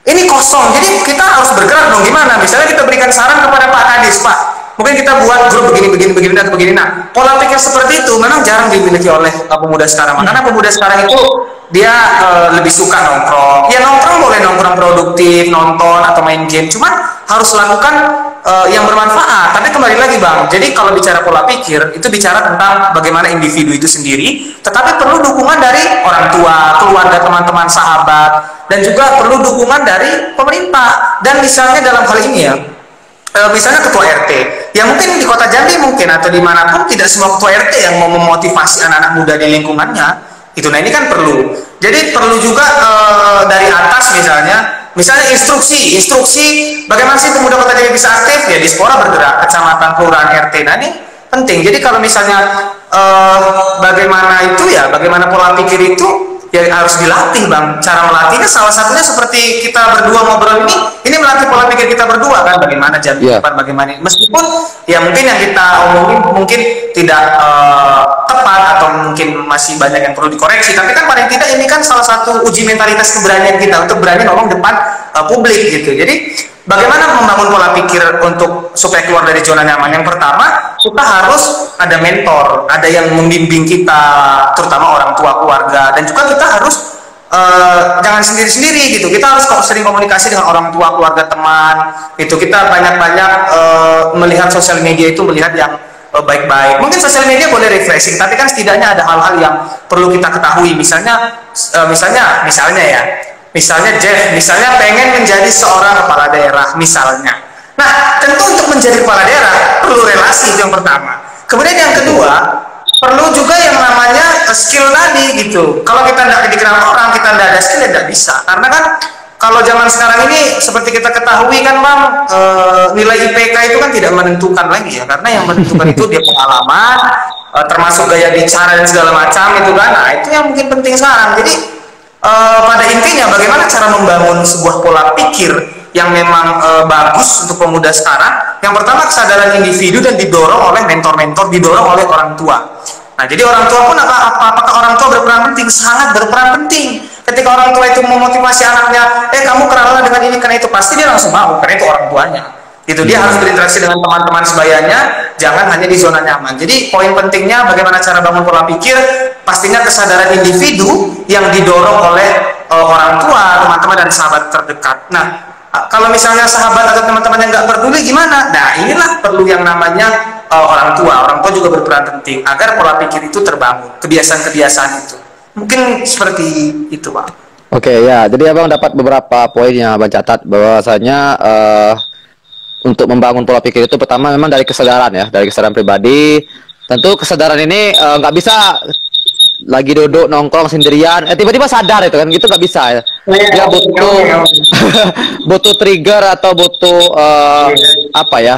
ini kosong, jadi kita harus bergerak dong. Gimana? Misalnya kita berikan saran kepada Pak Kadis, Pak, mungkin kita buat grup begini dan begini. Nah, pola pikir seperti itu memang jarang dimiliki oleh pemuda sekarang. Karena pemuda sekarang itu dia lebih suka nongkrong. Ya nongkrong boleh nongkrong produktif, nonton atau main game. Cuman harus lakukan yang bermanfaat. Tapi kembali lagi Bang, jadi kalau bicara pola pikir itu bicara tentang bagaimana individu itu sendiri. Tetapi perlu dukungan dari orang tua, keluarga, teman-teman, sahabat, dan juga perlu dukungan dari pemerintah. Dan misalnya dalam hal ini ya, misalnya ketua RT, ya mungkin di kota Jambi mungkin atau dimanapun tidak semua ketua RT yang mau memotivasi anak-anak muda di lingkungannya itu. Nah ini kan perlu. Jadi perlu juga dari atas misalnya instruksi bagaimana sih pemuda kota Jambi bisa aktif, ya di Dispora bergerak, kecamatan, kelurahan, RT. Nah ini penting. Jadi kalau misalnya bagaimana pola pikir itu ya harus dilatih Bang. Cara melatihnya salah satunya seperti kita berdua ngobrol ini melatih pola pikir kita berdua kan, bagaimana Jambi depan, bagaimana, meskipun ya mungkin yang kita omongin mungkin tidak tepat atau mungkin masih banyak yang perlu dikoreksi, tapi kan paling tidak ini kan salah satu uji mentalitas keberanian kita untuk berani ngomong depan publik gitu. Jadi bagaimana membangun pola pikir untuk supaya keluar dari zona nyaman? Yang pertama, kita harus ada mentor, ada yang membimbing kita, terutama orang tua, keluarga, dan juga kita harus jangan sendiri-sendiri gitu. Kita harus sering komunikasi dengan orang tua, keluarga, teman. Itu kita banyak-banyak melihat sosial media itu, melihat yang baik-baik. Mungkin sosial media boleh refreshing, tapi kan setidaknya ada hal-hal yang perlu kita ketahui. Misalnya Jeff pengen menjadi seorang kepala daerah misalnya. Nah, tentu untuk menjadi kepala daerah perlu relasi, itu yang pertama. Kemudian yang kedua, perlu juga yang namanya skill tadi gitu. Kalau kita tidak dikenal orang, kita tidak ada skill, ya tidak bisa. Karena kan kalau zaman sekarang ini seperti kita ketahui kan Bang, nilai IPK itu kan tidak menentukan lagi ya. Karena yang menentukan itu dia pengalaman, termasuk gaya bicara dan segala macam itu kan. Nah, itu yang mungkin penting sekarang. Jadi pada intinya bagaimana cara membangun sebuah pola pikir yang memang bagus untuk pemuda sekarang. Yang pertama, kesadaran individu dan didorong oleh mentor-mentor, didorong oleh orang tua. Nah, jadi orang tua pun apakah orang tua berperan penting? Sangat berperan penting. Ketika orang tua itu memotivasi anaknya, kamu kenalan dengan ini, karena itu pasti dia langsung mau, karena itu orang tuanya. Itu dia harus berinteraksi dengan teman-teman sebayanya, jangan hanya di zona nyaman. Jadi poin pentingnya bagaimana cara bangun pola pikir, pastinya kesadaran individu yang didorong oleh orang tua, teman-teman, dan sahabat terdekat. Nah, kalau misalnya sahabat atau teman-teman yang nggak peduli gimana? Nah, inilah perlu yang namanya orang tua. Orang tua juga berperan penting agar pola pikir itu terbangun, kebiasaan-kebiasaan itu. Mungkin seperti itu, Pak. Oke, ya. Jadi Abang dapat beberapa poin yang Abang catat, bahwasanya untuk membangun pola pikir itu pertama memang dari kesadaran ya, dari kesadaran pribadi. Tentu kesadaran ini nggak bisa lagi duduk nongkrong sendirian, tiba-tiba sadar itu kan, gitu nggak bisa ya. Dia butuh butuh trigger atau butuh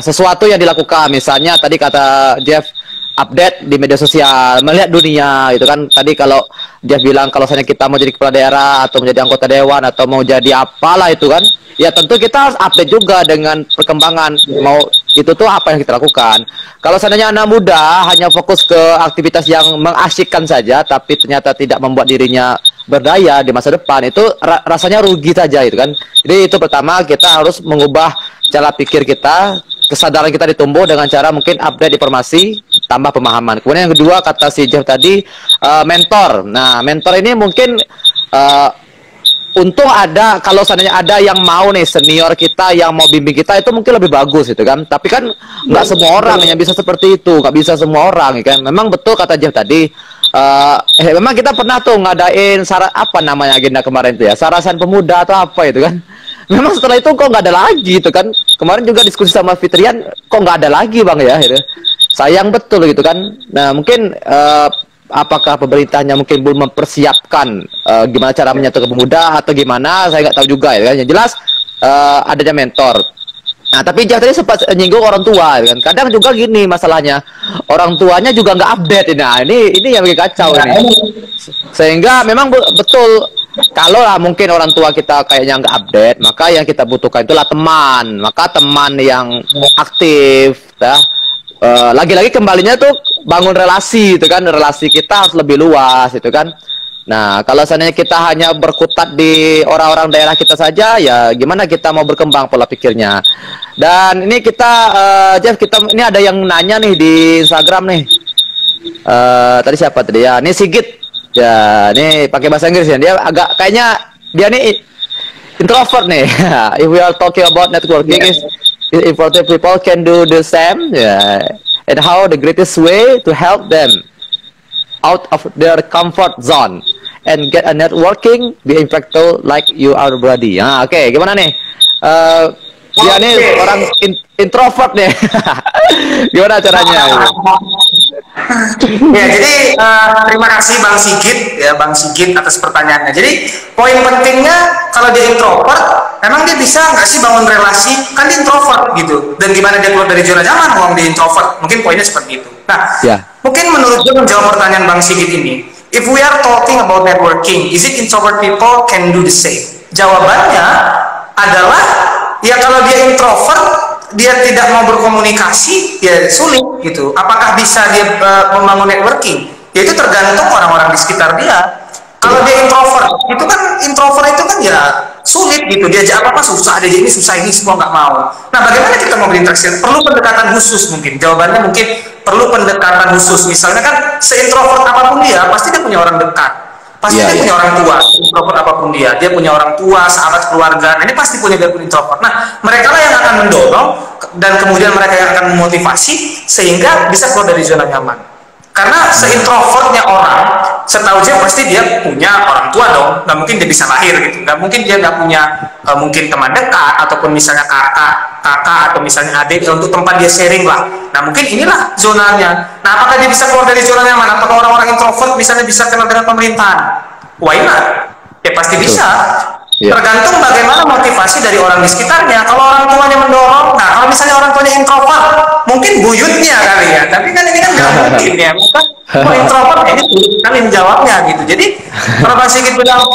sesuatu yang dilakukan. Misalnya tadi kata Jeff, update di media sosial, melihat dunia itu kan. Tadi kalau Jeff bilang kalau misalnya kita mau jadi kepala daerah atau menjadi anggota dewan atau mau jadi apalah itu kan, ya tentu kita harus update juga dengan perkembangan, mau itu tuh apa yang kita lakukan. Kalau seandainya anak muda hanya fokus ke aktivitas yang mengasyikkan saja, tapi ternyata tidak membuat dirinya berdaya di masa depan, itu rasanya rugi saja itu kan. Jadi itu pertama, kita harus mengubah cara pikir kita, kesadaran kita ditumbuh dengan cara mungkin update informasi, tambah pemahaman. Kemudian yang kedua, kata si Jeff tadi, mentor. Nah, mentor ini mungkin untung ada, kalau seandainya ada yang mau nih senior kita yang mau bimbing kita itu mungkin lebih bagus itu kan. Tapi kan nggak semua orang yang bisa seperti itu, nggak bisa semua orang ya kan. Memang betul kata Jeff tadi. Memang kita pernah tuh ngadain apa namanya agenda kemarin tuh ya, Sarasan Pemuda atau apa itu kan. Memang setelah itu kok nggak ada lagi itu kan. Kemarin juga diskusi sama Fitrian, kok nggak ada lagi bang ya. Gitu. Sayang betul gitu kan. Nah mungkin apakah pemerintahnya mungkin belum mempersiapkan gimana cara menyatu ke pemuda atau gimana, saya nggak tahu juga ya kan. Yang jelas adanya mentor. Nah tapi tadi sempat nyinggung orang tua ya kan. Kadang juga gini masalahnya, orang tuanya juga nggak update. Nah ini yang bikin kacau ini. Sehingga memang betul, kalau lah mungkin orang tua kita kayaknya nggak update, maka yang kita butuhkan itulah teman. Maka teman yang aktif ya. Lagi-lagi kembalinya tuh bangun relasi itu kan, relasi kita harus lebih luas itu kan. Nah kalau seandainya kita hanya berkutat di orang-orang daerah kita saja, ya gimana kita mau berkembang pola pikirnya. Dan ini kita Jeff, ini ada yang nanya nih di Instagram nih. Tadi siapa tadi ya, ini Sigit ya, ini pakai bahasa Inggris ya, dia agak kayaknya dia nih introvert nih. If we are talking about networking, important people can do the same, and how the greatest way to help them out of their comfort zone and get a networking be impactful like you are already. Oke, gimana nih? Dia nih orang introvert nih. Gimana caranya? Ya, jadi terima kasih Bang Sigit ya, Bang Sigit atas pertanyaannya. Jadi poin pentingnya kalau dia introvert, emang dia bisa nggak sih bangun relasi? Kan dia introvert gitu. Dan gimana dia keluar dari zona nyaman kalau dia introvert? Mungkin poinnya seperti itu. Nah, mungkin menurut gue menjawab pertanyaan Bang Sigit ini, if we are talking about networking, is it introvert people can do the same? Jawabannya adalah ya kalau dia introvert, dia tidak mau berkomunikasi, ya sulit gitu. Apakah bisa dia membangun networking? Ya itu tergantung orang-orang di sekitar dia. Kalau dia introvert itu kan ya sulit gitu. Diajak apa-apa susah, dia ini susah, ini semua nggak mau. Nah bagaimana kita mau berinteraksi? Perlu pendekatan khusus mungkin. Jawabannya mungkin perlu pendekatan khusus. Misalnya kan seintrovert apapun dia, pasti dia punya orang dekat. Pasti dia punya orang tua, introvert apapun dia punya orang tua, sahabat, keluarga. Nah, ini pasti punya biarpun introvert. Nah, mereka lah yang akan mendorong dan kemudian mereka yang akan memotivasi sehingga bisa keluar dari zona nyaman. Karena seintrovertnya orang, setahu dia pasti dia punya orang tua dong. Nggak mungkin dia bisa lahir gitu. Nggak mungkin dia nggak punya mungkin teman dekat ataupun misalnya kakak atau misalnya adik untuk tempat dia sharing lah. Nah mungkin inilah zonanya. Nah apakah dia bisa keluar dari zona nyaman? Apakah orang-orang introvert misalnya bisa kenal dengan pemerintahan? Why not? Ya pasti bisa. Tergantung bagaimana motivasi dari orang di sekitarnya. Kalau orang tuanya mendorong, nah kalau misalnya orang tuanya introvert, mungkin buyutnya kali ya. Tapi kan ini kan nggak mungkin ya. Maka kalau introvert ini kan menjawabnya gitu. Jadi kalau Pak Sigit bilang,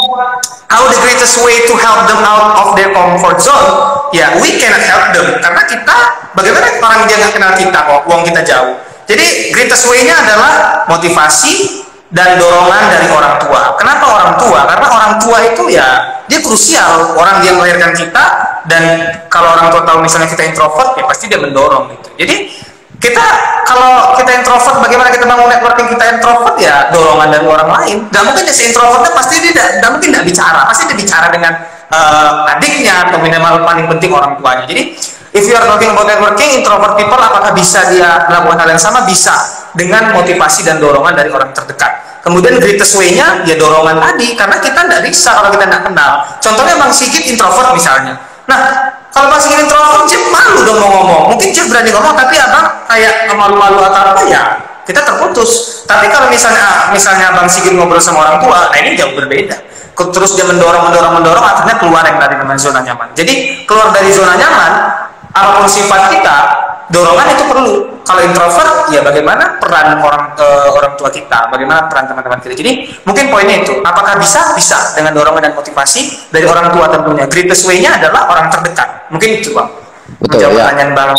how the greatest way to help them out of their comfort zone, ya we cannot help them. Karena kita, bagaimana orang dia nggak kenal kita kok, uang kita jauh. Jadi greatest way-nya adalah motivasi dan dorongan dari orang tua. Kenapa orang tua? Karena orang tua itu ya dia krusial, orang dia melahirkan kita, dan kalau orang tua tahu misalnya kita introvert, ya pasti dia mendorong gitu. Jadi kita kalau kita introvert, bagaimana kita bangun networking kita introvert? Ya dorongan dari orang lain. Gak mungkin dia se-introvertnya pasti dia gak mungkin tidak bicara, pasti dia bicara dengan adiknya atau minimal paling penting orang tuanya. Jadi if you are talking about networking, introvert people apakah bisa dia melakukan hal yang sama? Bisa, dengan motivasi dan dorongan dari orang terdekat. Kemudian greatest way-nya ya dorongan tadi, karena kita tidak bisa kalau kita tidak kenal. Contohnya Bang Sigit introvert misalnya. Nah, kalau Bang Sigit introvert, Jeff malu dong mau ngomong. Mungkin Jeff berani ngomong, tapi abang kayak malu-malu atau apa ya, kita terputus. Tapi kalau misalnya Bang Sigit ngobrol sama orang tua, nah ini jauh berbeda. Terus dia mendorong, akhirnya keluar yang dari zona nyaman. Jadi keluar dari zona nyaman, apapun sifat kita, dorongan itu perlu. Kalau introvert, ya bagaimana peran orang tua kita, bagaimana peran teman-teman kita. Jadi mungkin poinnya itu, apakah bisa dengan dorongan dan motivasi dari orang tua tentunya. Greatest way-nya adalah orang terdekat. Mungkin itu Bang. Betul ya. Bang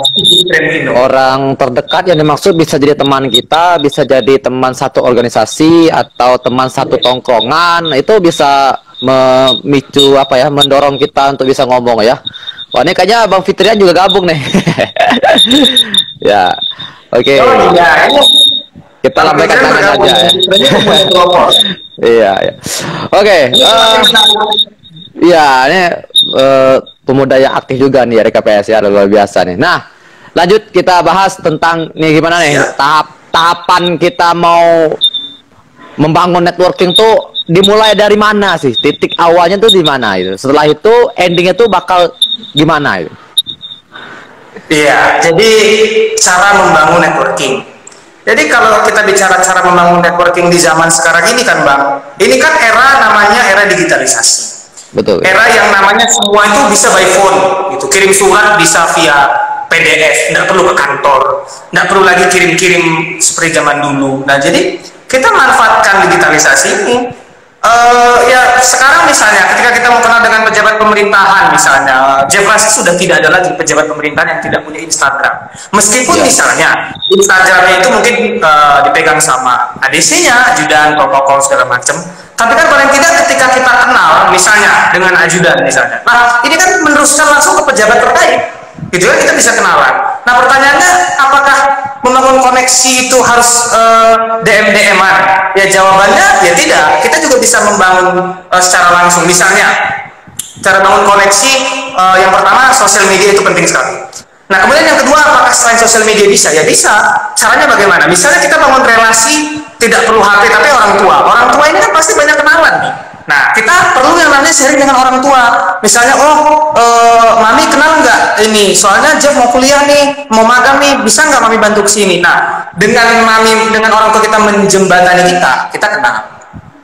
orang terdekat yang dimaksud bisa jadi teman kita, bisa jadi teman satu organisasi atau teman satu tongkrongan. Itu bisa memicu mendorong kita untuk bisa ngomong ya. Wah ini kayaknya Bang Fitrian juga gabung nih. Ya, oke. Kita lambaikan tangan aja ya. Iya, ya. Oke. Iya, ini pemuda yang aktif juga nih dari KPS ya, luar biasa nih. Nah, lanjut kita bahas tentang nih gimana nih tahapan kita mau membangun networking tuh dimulai dari mana sih? Titik awalnya tuh di mana itu? Setelah itu endingnya tuh bakal gimana itu? Iya, jadi cara membangun networking. Jadi kalau kita bicara cara membangun networking di zaman sekarang ini kan Bang, ini kan era namanya era digitalisasi. Betul. Era yang namanya semua itu bisa by phone, gitu. Kirim surat bisa via PDF, nggak perlu ke kantor, nggak perlu lagi kirim-kirim seperti zaman dulu. Nah, jadi kita manfaatkan digitalisasi ini. Ya sekarang misalnya ketika kita mau kenal dengan pejabat pemerintahan misalnya, Jeff Rasi sudah tidak ada lagi pejabat pemerintahan yang tidak punya Instagram. Meskipun misalnya Instagramnya itu mungkin dipegang sama ADC-nya, ajudan, protokol segala macam. Tapi kan paling tidak ketika kita kenal misalnya dengan ajudan misalnya, nah ini kan meneruskan langsung ke pejabat terkait. Gitu kan kita bisa kenalan. Nah pertanyaannya, apakah membangun koneksi itu harus DM-DM-an? Ya jawabannya ya tidak. Kita juga bisa membangun secara langsung. Misalnya, cara bangun koneksi yang pertama sosial media itu penting sekali. Nah kemudian yang kedua, apakah selain sosial media bisa? Ya bisa. Caranya bagaimana? Misalnya kita bangun relasi tidak perlu HP tapi orang tua. Orang tua ini kan pasti banyak kenalan nih. Nah, kita perlu yang namanya sharing dengan orang tua. Misalnya, Mami kenal nggak ini? Soalnya Jeff mau kuliah nih, mau magang nih, bisa nggak Mami bantu kesini? Nah, dengan Mami, dengan orang tua kita menjembatani kita kenal.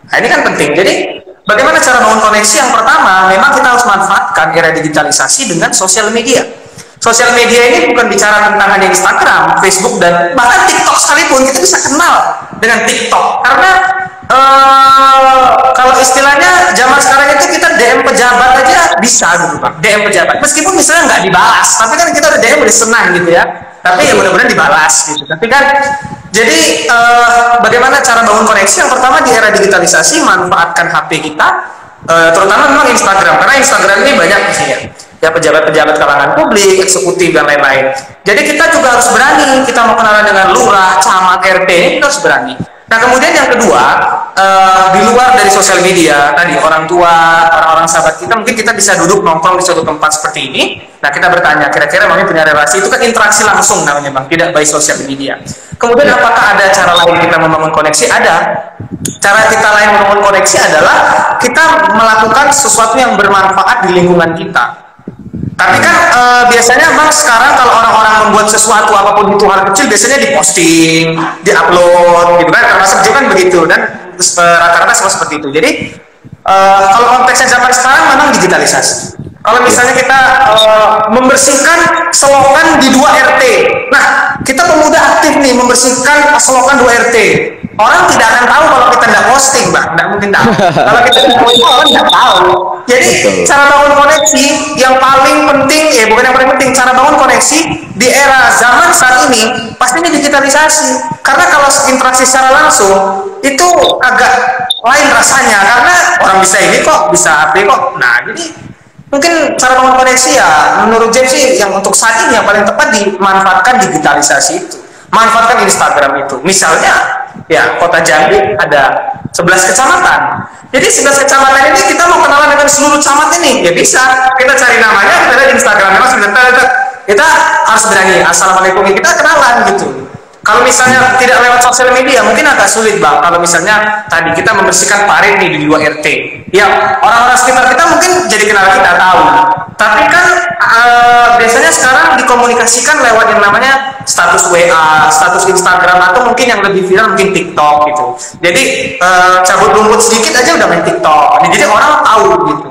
Nah, ini kan penting. Jadi, bagaimana cara bangun koneksi? Yang pertama, memang kita harus manfaatkan era digitalisasi dengan sosial media. Sosial media ini bukan bicara tentang hanya Instagram, Facebook, dan bahkan TikTok sekalipun, kita bisa kenal dengan TikTok. Karena kalau istilahnya zaman sekarang itu kita DM pejabat aja bisa gitu Pak, DM pejabat meskipun misalnya nggak dibalas, tapi kan kita udah DM udah senang gitu ya, tapi ya mudah-mudahan dibalas gitu. Tapi kan jadi bagaimana cara bangun koneksi? Yang pertama di era digitalisasi, manfaatkan HP kita, terutama memang Instagram, karena Instagram ini banyak isinya ya, pejabat-pejabat kalangan publik, eksekutif dan lain-lain. Jadi kita juga harus berani, kita mau kenalan dengan lurah, camat, RT, kita harus berani. Nah kemudian yang kedua, di luar dari sosial media tadi, orang tua, orang-orang sahabat kita, mungkin kita bisa duduk nongkrong di suatu tempat seperti ini. Nah kita bertanya, kira-kira Mami punya relasi, itu kan interaksi langsung namanya Bang, tidak by sosial media. Kemudian apakah ada cara lain kita membangun koneksi? Ada. Cara kita lain membangun koneksi adalah kita melakukan sesuatu yang bermanfaat di lingkungan kita. Tapi kan biasanya Bang sekarang kalau orang-orang membuat sesuatu apapun itu hal kecil biasanya diposting, diupload gitu kan, termasuk juga kan begitu, dan rata-rata semua seperti itu. Jadi kalau konteksnya zaman sekarang memang digitalisasi. Kalau misalnya kita membersihkan selokan di 2 RT, nah kita pemuda aktif nih membersihkan selokan 2 RT. Orang tidak akan tahu kalau kita tidak posting, Bang. Tidak mungkin tahu. Kalau kita tidak posting, orang tidak tahu. Jadi, cara bangun koneksi yang paling penting, bukan yang paling penting, cara bangun koneksi di era zaman saat ini, pastinya digitalisasi. Karena kalau interaksi secara langsung, itu agak lain rasanya. Karena orang bisa ini kok, bisa HP kok. Nah, jadi mungkin cara bangun koneksi ya, menurut James sih, yang untuk saat ini yang paling tepat dimanfaatkan digitalisasi itu. Manfaatkan Instagram itu. Misalnya, ya kota Jambi ada 11 kecamatan. Jadi 11 kecamatan ini kita mau kenalan dengan seluruh camat ini, ya bisa. Kita cari namanya, kita lihat di Instagram, memang sudah kita harus berani. Assalamualaikum, kita kenalan gitu. Kalau misalnya tidak lewat sosial media, mungkin agak sulit Bang. Kalau misalnya tadi kita membersihkan parit nih di 2 RT, ya orang-orang sekitar kita mungkin jadi kenal kita tahu. Tapi kan biasanya sekarang dikomunikasikan lewat yang namanya status WA, status Instagram, atau mungkin yang lebih viral mungkin TikTok gitu. Jadi cabut rumput sedikit aja udah main TikTok. Jadi orang tahu gitu.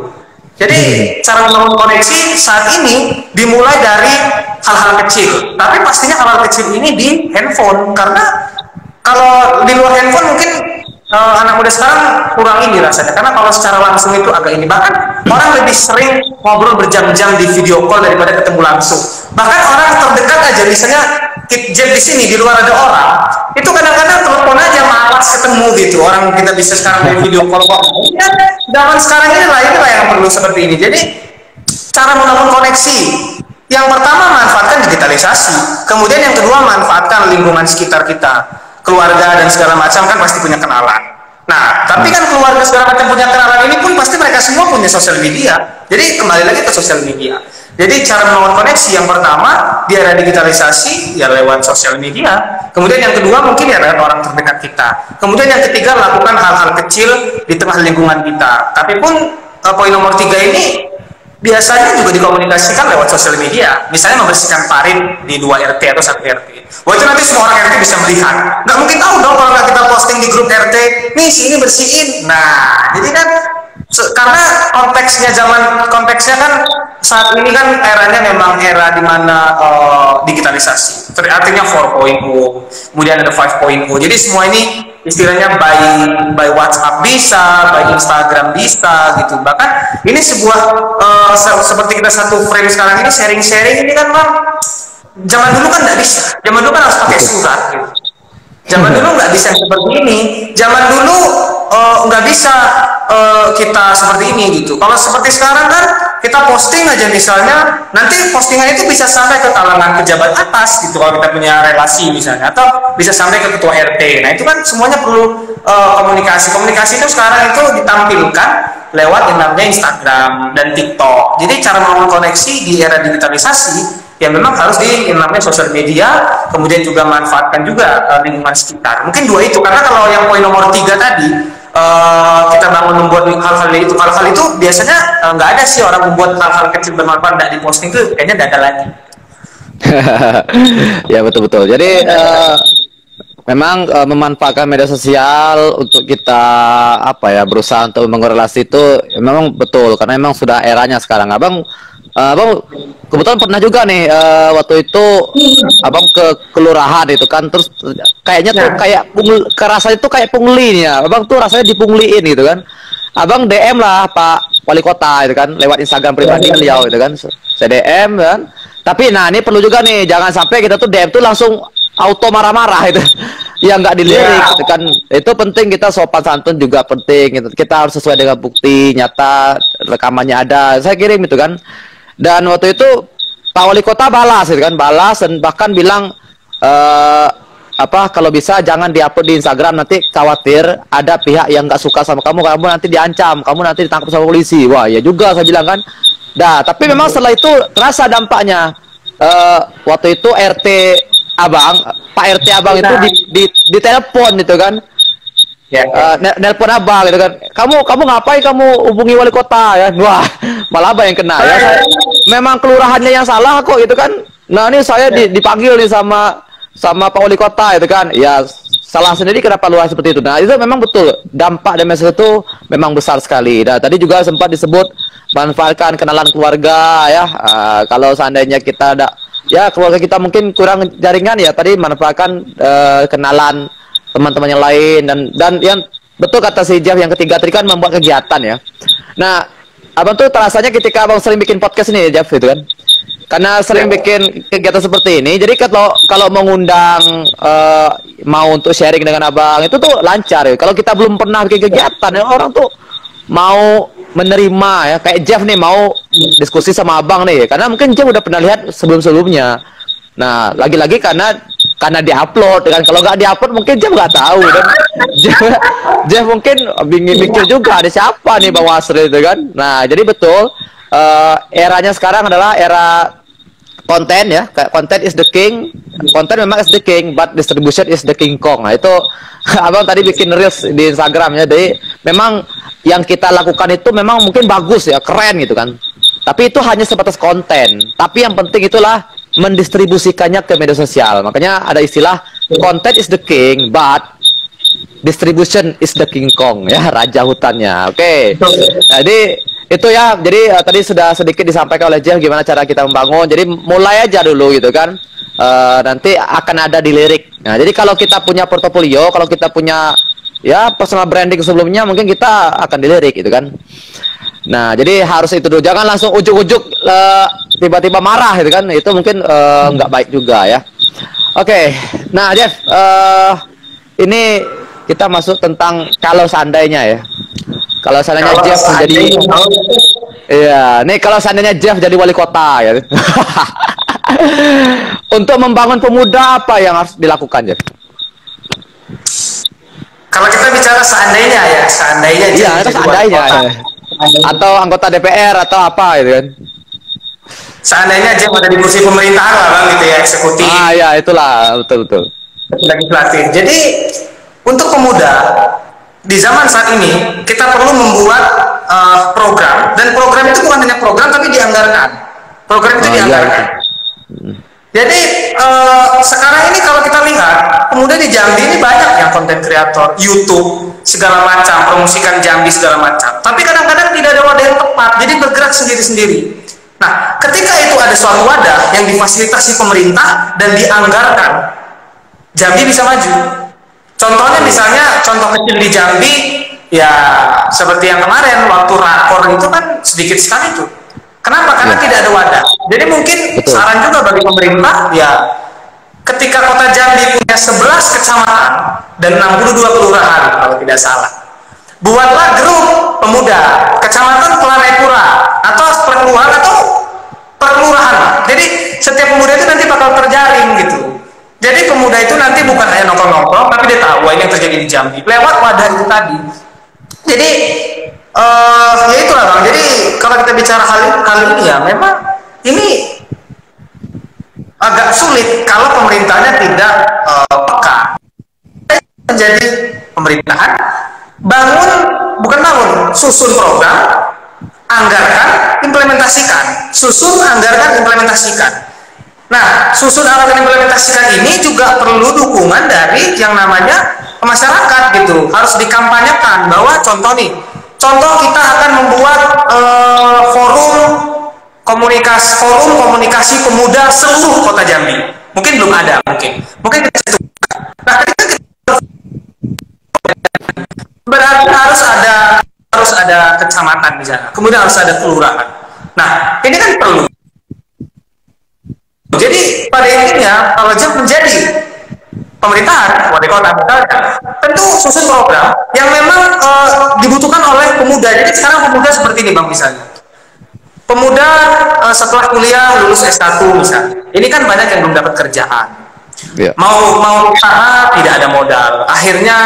Jadi cara membangun koneksi saat ini dimulai dari hal-hal kecil. Tapi pastinya hal-hal kecil ini di handphone, karena kalau di luar handphone mungkin anak muda sekarang kurang ini rasanya, karena kalau secara langsung itu agak ini. Bahkan orang lebih sering ngobrol berjam-jam di video call daripada ketemu langsung. Bahkan orang terdekat aja, misalnya Jeff di sini, di luar ada orang, itu kadang-kadang telepon aja malas ketemu gitu. Orang kita bisa sekarang di video call kok. Ya, zaman sekarang inilah yang perlu seperti ini. Jadi cara membangun koneksi, yang pertama manfaatkan digitalisasi, kemudian yang kedua manfaatkan lingkungan sekitar kita, keluarga dan segala macam kan pasti punya kenalan. Nah, tapi kan keluarga segala macam punya kenalan ini pun pasti mereka semua punya sosial media. Jadi kembali lagi ke sosial media. Jadi cara membangun koneksi yang pertama di era digitalisasi ya lewat sosial media. Kemudian yang kedua mungkin ya lewat orang terdekat kita. Kemudian yang ketiga lakukan hal-hal kecil di tengah lingkungan kita. Tapi pun poin nomor 3 ini biasanya juga dikomunikasikan lewat sosial media. Misalnya membersihkan parit di 2 RT atau 1 RT. Wah itu nanti semua orang RT bisa melihat. Nggak mungkin tahu dong kalau nggak kita posting di grup RT, nih sini bersihin. Nah, jadi kan karena konteksnya kan saat ini kan eranya memang era di mana digitalisasi. Artinya 4.0, kemudian ada 5.0. Jadi semua ini istilahnya by WhatsApp bisa, by Instagram bisa gitu. Bahkan ini sebuah seperti kita satu frame sekarang ini sharing-sharing ini kan Bang, zaman dulu kan nggak bisa. Zaman dulu kan harus pakai surat gitu. Zaman dulu nggak bisa seperti ini. Zaman dulu nggak bisa kita seperti ini gitu. Kalau seperti sekarang kan kita posting aja misalnya, nanti postingan itu bisa sampai ke kalangan pejabat atas gitu kalau kita punya relasi misalnya, atau bisa sampai ke ketua RT. Nah itu kan semuanya perlu komunikasi. Komunikasi itu sekarang itu ditampilkan lewat yang namanya Instagram dan TikTok. Jadi cara membangun koneksi di era digitalisasi ya memang harus di yang namanya sosial media, kemudian juga manfaatkan juga lingkungan sekitar. Mungkin 2 itu, karena kalau yang poin nomor 3 tadi kita bangun membuat hal-hal itu biasanya nggak ada sih orang membuat hal-hal kecil bermanfaat dan diposting itu kayaknya nggak ada lagi. Ya betul-betul. Jadi memang memanfaatkan media sosial untuk kita berusaha untuk mengorelasi itu memang betul karena memang sudah eranya sekarang. Abang kebetulan pernah juga nih waktu itu abang ke kelurahan itu kan, terus kayaknya tuh kayak rasanya tuh kayak pungli nih ya. Abang tuh rasanya dipungliin gitu kan. Abang DM lah Pak Wali Kota itu kan lewat Instagram pribadi beliau itu kan. Saya DM kan. Tapi nah ini perlu juga nih, jangan sampai kita tuh DM tuh langsung auto marah-marah itu. Ya nggak dilirik gitu kan. Itu penting, kita sopan santun juga penting gitu. Kita harus sesuai dengan bukti nyata, rekamannya ada. Saya kirim itu kan. Dan waktu itu Pak Wali Kota balas gitu kan, dan bahkan bilang kalau bisa jangan diupload di Instagram, nanti khawatir ada pihak yang nggak suka sama kamu nanti diancam, kamu nanti ditangkap sama polisi. Wah ya juga saya bilang kan. Nah tapi memang setelah itu terasa dampaknya. Waktu itu RT abang, Pak RT abang itu di telepon itu kan. Nelpon abang gitu kan, kamu ngapain kamu hubungi wali kota ya. Wah malah abang yang kena ya. Memang kelurahannya yang salah kok gitu kan. Nah ini saya dipanggil nih sama Pak Wali Kota itu kan. Ya salah sendiri kenapa luar seperti itu. Nah itu memang betul, dampak dan message itu memang besar sekali. Nah tadi juga sempat disebut manfaatkan kenalan keluarga ya. Kalau seandainya kita ada ya keluarga kita mungkin kurang jaringan ya, tadi manfaatkan kenalan teman-teman yang lain, dan yang betul kata si Jeff yang ketiga tadi kan membuat kegiatan ya. Nah abang tuh terasanya ketika abang sering bikin podcast ini ya Jeff itu kan, karena sering bikin kegiatan seperti ini, jadi kalau mengundang mau untuk sharing dengan abang itu tuh lancar ya. Kalau kita belum pernah bikin kegiatan ya, orang tuh mau menerima ya, kayak Jeff nih mau diskusi sama abang nih, karena mungkin Jeff udah pernah lihat sebelum-sebelumnya. Nah lagi-lagi karena diupload kan, kalau nggak diupload mungkin Jeff nggak tahu kan. Jeff mungkin mikir juga ada siapa nih Bang Wasri itu kan. Nah jadi betul eranya sekarang adalah era konten ya. Konten is the king, konten memang is the king, but distribution is the king kong. Nah itu abang tadi bikin reels di Instagram ya. Jadi memang yang kita lakukan itu memang mungkin bagus ya, keren gitu kan, tapi itu hanya sebatas konten. Tapi yang penting itulah mendistribusikannya ke media sosial. Makanya ada istilah content is the king, but distribution is the king kong ya, raja hutannya. Oke. Jadi itu ya. Jadi tadi sudah sedikit disampaikan oleh Jeff gimana cara kita membangun. Jadi mulai aja dulu gitu kan. Nanti akan ada di lirik. Nah, jadi kalau kita punya portofolio, kalau kita punya ya personal branding sebelumnya, mungkin kita akan dilirik gitu kan. Nah, jadi harus itu dulu. Jangan langsung ujuk-ujuk tiba-tiba marah gitu kan. Itu mungkin nggak baik juga ya. Oke. Nah, Jeff, ini kita masuk tentang kalau seandainya ya. Kalau seandainya Jeff menjadi iya, nih kalau seandainya Jeff jadi wali kota ya. Untuk membangun pemuda apa yang harus dilakukan, Jeff? Kalau kita bicara seandainya ya, seandainya Iya, Jam itu jadi wali seandainya. kota. Atau anggota DPR atau apa gitu kan. Seandainya Jam ada di kursi pemerintahan lah bang gitu ya, eksekutif, Ah ya, itulah, betul. legislatif. Jadi untuk pemuda di zaman saat ini kita perlu membuat program, dan program itu bukan hanya program tapi dianggarkan. Program itu Oh, dianggarkan. iya. Jadi sekarang ini kalau kita lihat pemuda di Jambi ini banyak yang konten kreator, YouTube segala macam, promosikan Jambi segala macam. Tapi kadang-kadang tidak ada wadah yang tepat, jadi bergerak sendiri-sendiri. Nah, ketika itu ada suatu wadah yang difasilitasi pemerintah dan dianggarkan, Jambi bisa maju. Contohnya misalnya, contoh kecil di Jambi, ya seperti yang kemarin waktu rakor itu kan sedikit sekali tuh. Kenapa? Karena Ya. tidak ada wadah. Jadi mungkin Betul. saran juga bagi pemerintah, ya ketika kota Jambi punya 11 kecamatan dan 62 kelurahan kalau tidak salah, buatlah grup pemuda kecamatan Pelanepura atau perkelurahan atau perkelurahan. Jadi setiap pemuda itu nanti bakal terjaring gitu. Jadi pemuda itu nanti bukan hanya nongkrong-nongkrong, tapi dia tahu wah, ini yang terjadi di Jambi lewat wadah itu tadi. Jadi ya itulah bang. Jadi kalau kita bicara hal ini ya memang ini agak sulit kalau pemerintahnya tidak peka. Menjadi pemerintahan, susun program, anggarkan, implementasikan. Susun, anggarkan, implementasikan. Nah, susun, anggarkan, implementasikan ini juga perlu dukungan dari yang namanya masyarakat gitu. Harus dikampanyekan bahwa contoh kita akan membuat forum komunikasi pemuda seluruh kota Jambi. Mungkin belum ada, mungkin kita. Nah, ketika kita berarti harus ada kecamatan di sana, kemudian harus ada kelurahan. Nah, ini kan perlu. Jadi pada intinya kalau Jam menjadi pemerintahan wali kota misalnya, tentu susun program yang memang dibutuhkan oleh pemuda. Jadi sekarang pemuda seperti ini bang, misalnya pemuda setelah kuliah lulus S1 misalnya, ini kan banyak yang belum dapat kerjaan, mau usaha tidak ada modal, akhirnya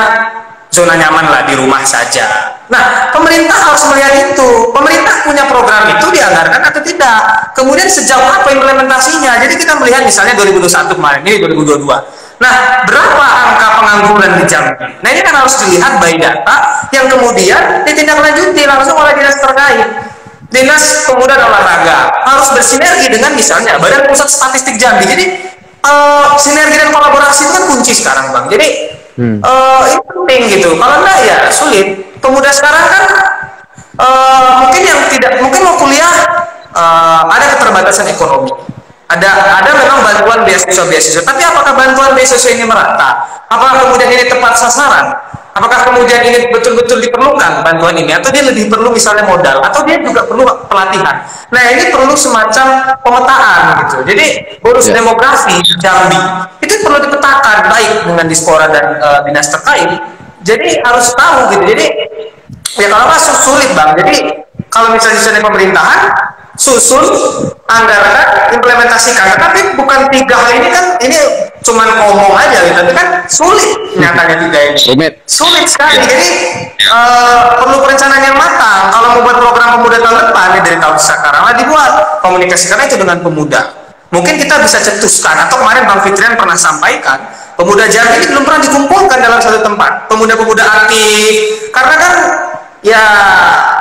zona nyaman lah di rumah saja. Nah, pemerintah harus melihat itu. Pemerintah punya program itu dianggarkan atau tidak. Kemudian sejauh apa implementasinya. Jadi kita melihat misalnya 2021 kemarin, ini 2022. Nah, berapa angka pengangguran di Jambi? Nah, ini kan harus dilihat by data yang kemudian ditindaklanjuti langsung oleh dinas terkait. Dinas Pemuda dan Olahraga harus bersinergi dengan misalnya Badan Pusat Statistik Jambi. Jadi sinergi dan kolaborasi itu kan kunci sekarang bang. Jadi ini penting gitu. Kalau enggak ya sulit. Pemuda sekarang kan mungkin mau kuliah ada keterbatasan ekonomi. Ada memang bantuan beasiswa, tapi apakah bantuan beasiswa ini merata? Apakah kemudian ini tepat sasaran? Apakah kemudian ini betul-betul diperlukan bantuan ini, atau dia lebih perlu misalnya modal, atau dia juga perlu pelatihan? Nah, ini perlu semacam pemetaan gitu. Jadi bonus demografi Jambi itu perlu dipetakan baik dengan Dispora dan dinas terkait. Jadi harus tahu gitu. Jadi ya kalau masuk sulit bang. Jadi kalau misalnya pemerintahan susun, anggarkan, implementasikan. Tapi bukan tiga hal ini kan, ini cuman ngomong aja gitu. Tapi kan sulit nyatanya tiga ini. Sulit sekali. Jadi perlu perencanaan yang matang. Kalau membuat program pemuda tahun depan ya dari tahun sekarang lah dibuat. Komunikasikan itu dengan pemuda. Mungkin kita bisa cetuskan, atau kemarin Bang Fitrian pernah sampaikan, pemuda Jambi ini belum pernah dikumpulkan dalam satu tempat. Pemuda-pemuda aktif. Karena kan ya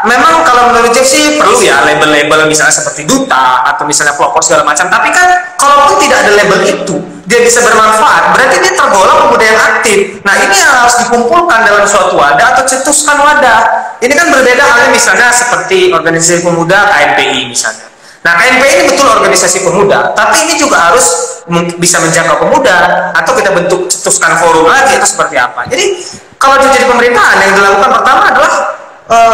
memang kalau menurut Jeff sih perlu ya label-label misalnya seperti duta atau misalnya pelopor segala macam. Tapi kan kalaupun tidak ada label itu, dia bisa bermanfaat, berarti dia tergolong pemuda yang aktif. Nah, ini yang harus dikumpulkan dalam suatu wadah atau cetuskan wadah. Ini kan berbeda halnya misalnya seperti organisasi pemuda KMPI misalnya. Nah, KMPI ini betul organisasi pemuda, tapi ini juga harus bisa menjangkau pemuda, atau kita bentuk cetuskan forum lagi atau seperti apa. Jadi kalau jadi pemerintahan yang dilakukan pertama adalah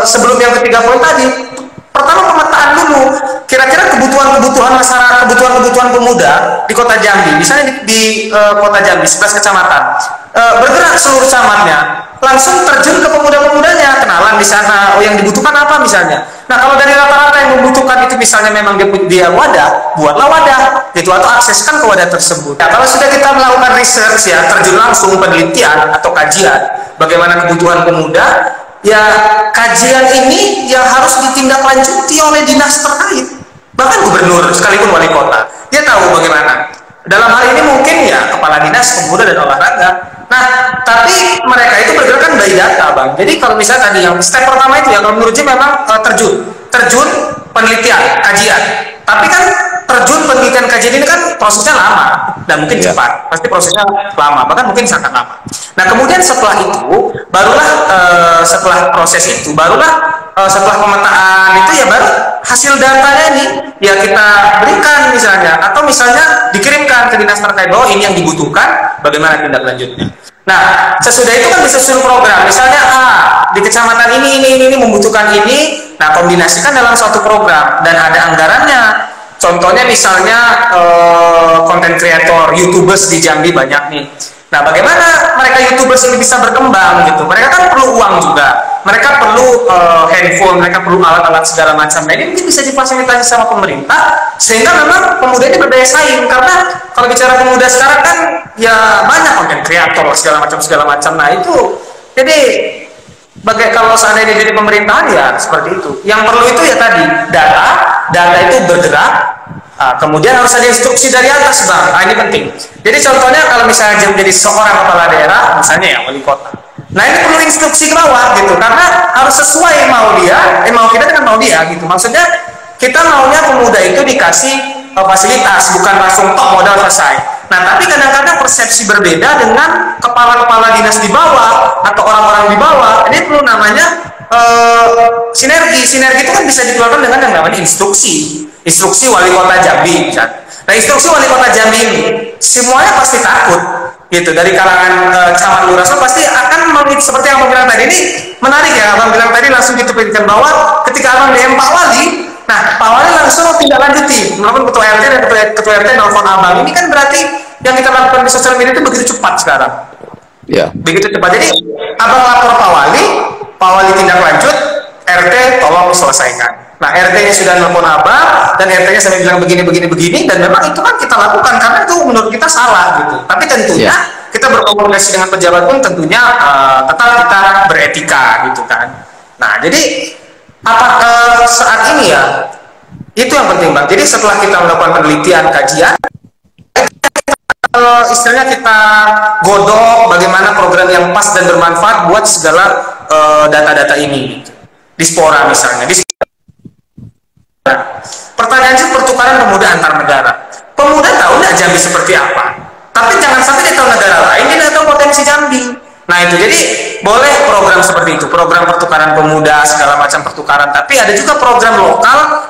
sebelum yang ketiga poin tadi, pertama pemetaan dulu kira-kira kebutuhan masyarakat, kebutuhan pemuda di kota Jambi, misalnya di kota Jambi 11 kecamatan, bergerak seluruh camatnya, langsung terjun ke pemuda-pemudanya, kenalan di sana, yang dibutuhkan apa misalnya. Nah, kalau dari rata-rata yang membutuhkan itu misalnya memang dia wadah, buatlah wadah gitu, atau akseskan ke wadah tersebut. Nah, kalau sudah kita melakukan research ya, terjun langsung penelitian atau kajian, bagaimana kebutuhan pemuda, ya kajian ini yang harus ditindaklanjuti oleh dinas terkait, bahkan gubernur sekalipun wali kota, dia tahu bagaimana. Dalam hal ini mungkin ya kepala dinas pemuda dan olahraga. Nah, tapi mereka itu bergerak kan by data, Bang. Jadi kalau misalnya tadi yang step pertama itu ya, kalau menurut Jim memang terjun penelitian, kajian. Tapi kan terjun penelitian kajian ini kan prosesnya lama dan mungkin cepat. Pasti prosesnya lama, bahkan mungkin sangat lama. Nah, kemudian setelah itu barulah setelah proses itu barulah setelah pemetaan itu ya baru hasil datanya ini ya kita berikan misalnya, atau misalnya dikirimkan ke dinas terkait bahwa ini yang dibutuhkan, bagaimana tindak lanjutnya. Nah, sesudah itu kan bisa susun program, misalnya di kecamatan ini membutuhkan ini, nah kombinasikan dalam suatu program dan ada anggarannya. Contohnya misalnya konten kreator, YouTubers di Jambi banyak nih. Nah, bagaimana mereka YouTubers ini bisa berkembang gitu? Mereka kan perlu uang juga, mereka perlu handphone, mereka perlu alat-alat segala macam. Nah, ini mungkin bisa difasilitasi sama pemerintah sehingga memang pemuda ini berdaya saing. Karena kalau bicara pemuda sekarang kan ya banyak konten kreator segala macam. Nah, itu jadi kalau seandainya jadi pemerintahan ya seperti itu. Yang perlu itu ya tadi data itu bergerak. Kemudian harus ada instruksi dari atas, Bang. Ini penting. Jadi contohnya kalau misalnya Jam jadi seorang kepala daerah, misalnya ya wali kota. Nah, ini perlu instruksi ke bawah gitu, karena harus sesuai mau kita dengan mau dia gitu. Maksudnya kita maunya pemuda itu dikasih fasilitas, bukan langsung tok modal selesai. Nah, tapi kadang-kadang persepsi berbeda dengan kepala-kepala dinas di bawah atau orang-orang di bawah. Ini perlu namanya sinergi. Sinergi itu kan bisa dikeluarkan dengan yang namanya instruksi wali kota Jambi misalnya. Nah, instruksi wali kota Jambi ini semuanya pasti takut gitu, dari kalangan camat lurah pasti akan seperti yang Abang bilang tadi. Ini menarik ya, Abang bilang tadi langsung ditepikkan bahwa ketika Abang DM Pak Wali, nah Pak Wali langsung tidak lanjuti, walaupun ketua RT dan ketua RT nelfon Abang. Ini kan berarti yang kita lakukan di sosial media itu begitu cepat sekarang. Begitu cepat. Jadi Abang lapor Pak Wali tindak lanjut, RT tolong selesaikan. Nah, RT-nya sudah nelfon Abang dan RT-nya sampai bilang begini, dan memang itu kan kita lakukan karena itu menurut kita salah gitu. Tapi tentunya kita berkomunikasi dengan pejabat pun tentunya tetap kita beretika gitu kan. Nah, jadi apakah saat ini ya itu yang penting, Bang. Jadi setelah kita melakukan penelitian, kajian, istilahnya kita godok bagaimana program yang pas dan bermanfaat buat segala data-data ini. Dispora misalnya. Pertanyaan itu pertukaran pemuda antar negara. Pemuda tahu nggak Jambi seperti apa? Tapi jangan sampai dia tahu negara lain, dia nggak tahu potensi Jambi. Nah itu, jadi boleh program seperti itu, program pertukaran pemuda, segala macam pertukaran. Tapi ada juga program lokal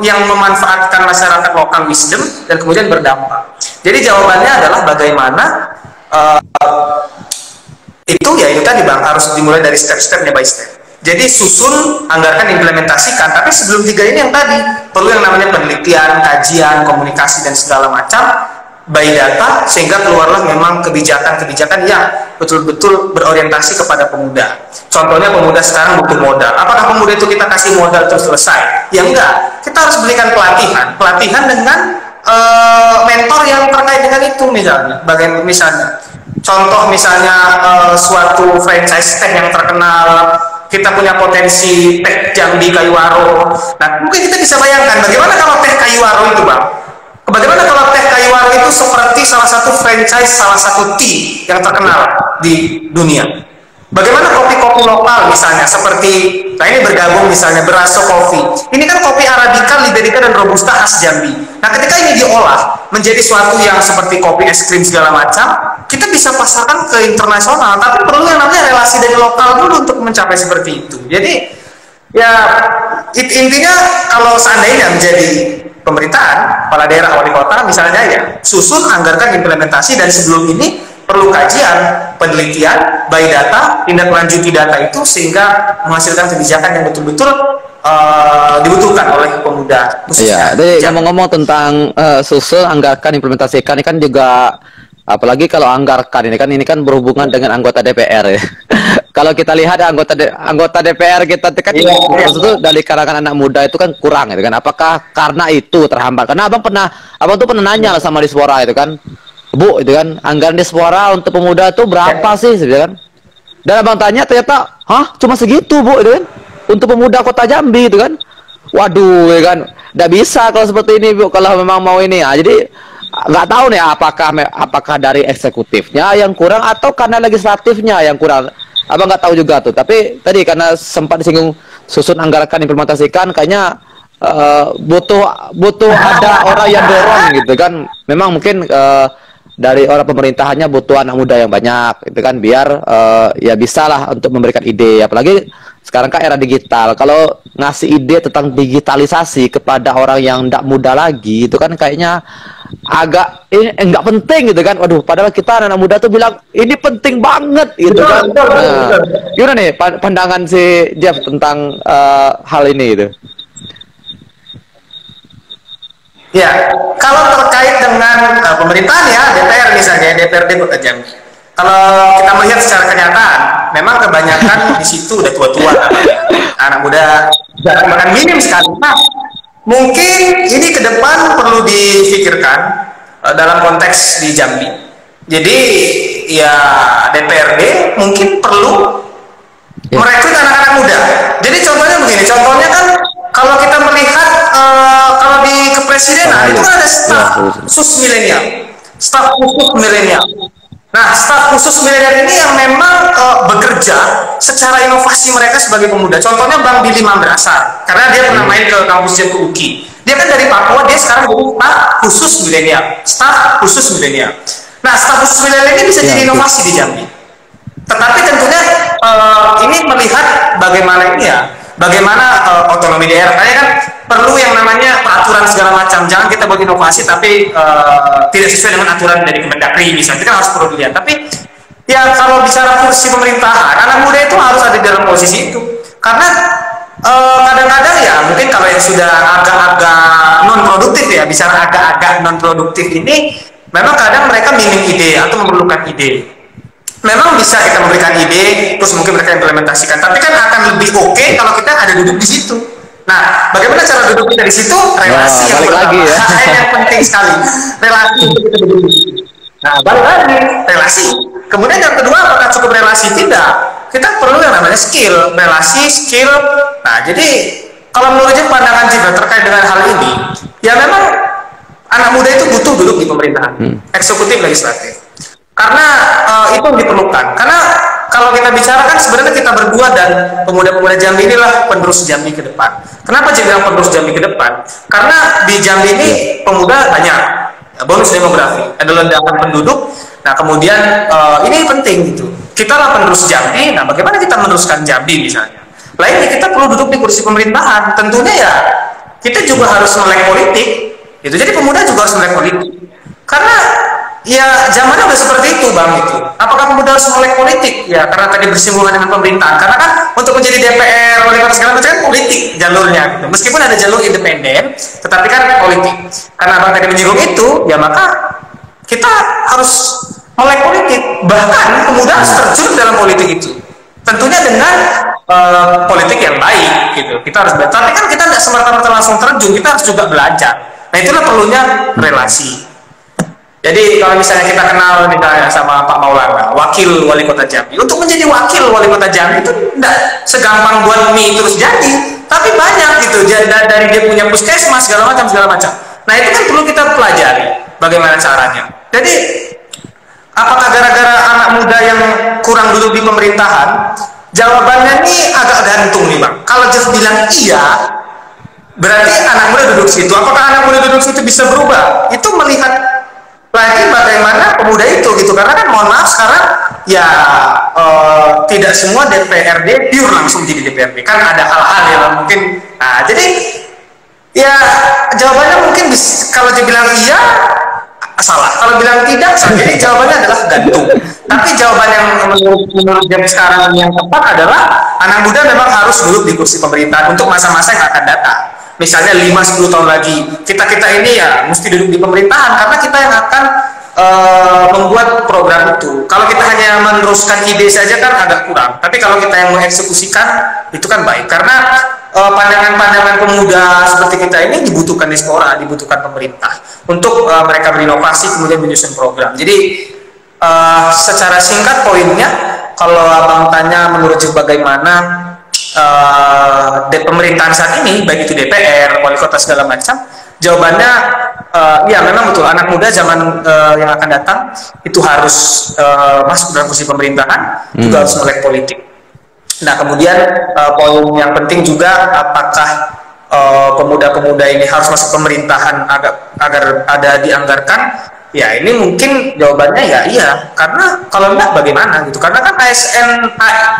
yang memanfaatkan masyarakat lokal wisdom dan kemudian berdampak. Jadi jawabannya adalah bagaimana itu tadi, Bang, harus dimulai dari step-stepnya by step. Jadi susun, anggarkan, implementasikan. Tapi sebelum tiga ini yang tadi perlu yang namanya penelitian, kajian, komunikasi dan segala macam by data, sehingga keluarlah memang kebijakan-kebijakan yang betul-betul berorientasi kepada pemuda. Contohnya pemuda sekarang butuh modal. Apakah pemuda itu kita kasih modal terus selesai? Ya enggak. Kita harus berikan pelatihan dengan mentor yang terkait dengan itu misalnya. Misalnya contoh suatu franchise teh yang terkenal, kita punya potensi teh Jambi Kayuwaro. Nah, mungkin kita bisa bayangkan bagaimana kalau teh Kayuwaro itu, Bang. Bagaimana kalau teh Kayuwaro itu seperti salah satu franchise, salah satu tea yang terkenal di dunia. Bagaimana kopi-kopi lokal misalnya seperti, nah ini bergabung misalnya Beraso Coffee. Ini kan kopi Arabica, Liberica dan Robusta khas Jambi. Nah, ketika ini diolah menjadi suatu yang seperti kopi es krim segala macam, kita bisa pasarkan ke internasional. Tapi perlu yang namanya relasi dari lokal dulu untuk mencapai seperti itu. Jadi ya intinya kalau seandainya menjadi pemerintahan, kepala daerah, wali kota misalnya, ya susun, anggarkan, implementasi, dan sebelum ini perlu kajian, penelitian, by data, tindak lanjuti data itu sehingga menghasilkan kebijakan yang betul-betul dibutuhkan oleh pemuda. Iya, jadi ngomong-ngomong tentang susun, anggarkan, implementasikan, ini kan juga, apalagi kalau anggarkan ini kan berhubungan dengan anggota DPR ya. Kalau kita lihat anggota DPR kita kan itu dari kalangan anak muda itu kan kurang gitu kan. Apakah karena itu terhambat? Karena abang tuh pernah nanya sama Dispora itu kan, Bu, itu kan anggaran Dispora untuk pemuda itu berapa sih, gitu kan? Dan abang tanya ternyata, hah cuma segitu bu, itu kan? Untuk pemuda kota Jambi itu kan? Waduh, ya kan? Nggak bisa kalau seperti ini bu, kalau memang mau ini ya. Jadi nggak tahu nih apakah dari eksekutifnya yang kurang atau karena legislatifnya yang kurang. Abang nggak tahu juga tuh. Tapi tadi karena sempat disinggung susun anggarkan implementasikan, kayaknya butuh ada orang yang dorong gitu kan. Memang mungkin dari orang pemerintahannya butuh anak muda yang banyak itu kan, biar ya bisa lah untuk memberikan ide. Apalagi sekarang kan era digital, kalau ngasih ide tentang digitalisasi kepada orang yang tidak muda lagi itu kan kayaknya agak nggak penting gitu kan. Waduh, padahal kita anak muda tuh bilang ini penting banget gitu kan. Nah, gimana nih pandangan si Jeff tentang hal ini itu? Ya, kalau terkait dengan pemerintahan ya, DPR misalnya, DPRD Kota Jambi. Kalau kita melihat secara kenyataan, memang kebanyakan di situ udah tua-tua, anak muda bahkan minim sekali. Nah, mungkin ini ke depan perlu difikirkan dalam konteks di Jambi. Jadi ya DPRD mungkin perlu merekrut anak-anak muda. Jadi contohnya begini, contohnya kan kalau kita melihat kalau di kepresidenan itu kan ada staf khusus milenial, staf khusus milenial. Nah, staf khusus milenial ini yang memang bekerja secara inovasi mereka sebagai pemuda. Contohnya Bang Billy Mambrasar, karena dia pernah main ke kampus Jember UKI. Dia kan dari Papua, dia sekarang jadi staf khusus milenial, staf khusus milenial. Nah, staf khusus milenial ini bisa jadi inovasi di Jambi. Tetapi tentunya ini melihat bagaimana ini ya, bagaimana otonomi daerah. Karena kan perlu yang namanya peraturan segala macam. Jangan kita buat inovasi tapi tidak sesuai dengan aturan dari Kemendagri misalnya. Itu kan harus perlu dilihat. Tapi ya kalau bicara kursi pemerintahan, anak muda itu harus ada di dalam posisi itu. Karena kadang-kadang ya mungkin kalau yang sudah agak-agak non produktif ya, bicara agak-agak non produktif ini, memang kadang mereka minim ide atau memerlukan ide. Memang bisa kita memberikan ide, terus mungkin mereka implementasikan. Tapi kan akan lebih oke kalau kita ada duduk di situ. Nah, bagaimana cara duduk kita di situ? Relasi yang pertama, ya. Yang penting sekali. Relasi untuk kita duduk di situ. Nah, balik lagi relasi. Kemudian yang kedua, apakah cukup relasi? Tidak. Kita perlu yang namanya skill, relasi, skill. Nah, jadi kalau menurut pandangan juga terkait dengan hal ini, ya memang anak muda itu butuh duduk di pemerintahan, eksekutif, legislatif. Karena itu yang diperlukan. Karena kalau kita bicara kan sebenarnya kita berdua dan pemuda-pemuda Jambi inilah penerus Jambi ke depan. Kenapa jadi bilang penerus Jambi ke depan? Karena di Jambi ini pemuda banyak, bonus demografi, ada ledakan penduduk. Nah kemudian ini penting gitu. Kita lah penerus Jambi. Nah bagaimana kita meneruskan Jambi misalnya? Lainnya kita perlu duduk di kursi pemerintahan. Tentunya ya kita juga harus melek politik. Gitu. Jadi pemuda juga harus melek politik. Karena ya zamannya udah seperti itu bang itu. Apakah pemuda harus melek politik? Ya karena tadi bersinggungan dengan pemerintahan. Karena kan untuk menjadi DPR, wali kota segala macam kan politik jalurnya. Gitu. Meskipun ada jalur independen, tetapi kan politik. Karena abang tadi menyinggung itu, ya maka kita harus melek politik. Bahkan pemuda harus terjun dalam politik itu. Tentunya dengan politik yang baik gitu. Kita harus belajar. Tapi kan kita tidak semata-mata langsung terjun. Kita harus juga belajar. Nah itulah perlunya relasi. Jadi kalau misalnya kita kenal misalnya sama Pak Maulana, wakil wali kota Jambi, untuk menjadi wakil wali kota Jambi itu tidak segampang buat mie terus jadi, tapi banyak gitu, dari dia punya puskesmas segala macam. Nah itu kan perlu kita pelajari bagaimana caranya. Jadi apakah gara-gara anak muda yang kurang duduk di pemerintahan? Jawabannya ini agak gantung nih bang. Kalau Jeff bilang iya, berarti anak muda duduk situ. Apakah anak muda duduk situ bisa berubah? Itu melihat lagi bagaimana pemuda itu gitu, karena kan mohon maaf sekarang ya tidak semua DPRD pure langsung jadi DPRD, kan ada hal-hal yang mungkin. Nah jadi ya jawabannya mungkin kalau dibilang iya salah, kalau bilang tidak salah. Jadi jawabannya adalah gantung. Tapi jawaban yang menurut jam sekarang yang tepat adalah anak muda memang harus duduk di kursi pemerintahan untuk masa-masa yang akan datang. Misalnya 5-10 tahun lagi, kita ini ya mesti duduk di pemerintahan karena kita yang akan membuat program itu. Kalau kita hanya meneruskan ide saja kan agak kurang. Tapi kalau kita yang mengeksekusikan itu kan baik. Karena pandangan-pandangan pemuda seperti kita ini dibutuhkan di sekolah, dibutuhkan pemerintah untuk mereka berinovasi kemudian menyusun program. Jadi secara singkat poinnya, kalau abang tanya menurut Jeff bagaimana pemerintahan saat ini, baik itu DPR, wali kota segala macam, jawabannya ya memang betul, anak muda zaman yang akan datang itu harus masuk dalam posisi pemerintahan, juga harus melek politik. Nah kemudian poin yang penting juga, apakah pemuda-pemuda ini harus masuk pemerintahan agar ada dianggarkan? Ya ini mungkin jawabannya ya iya, karena kalau enggak bagaimana gitu, karena kan ASN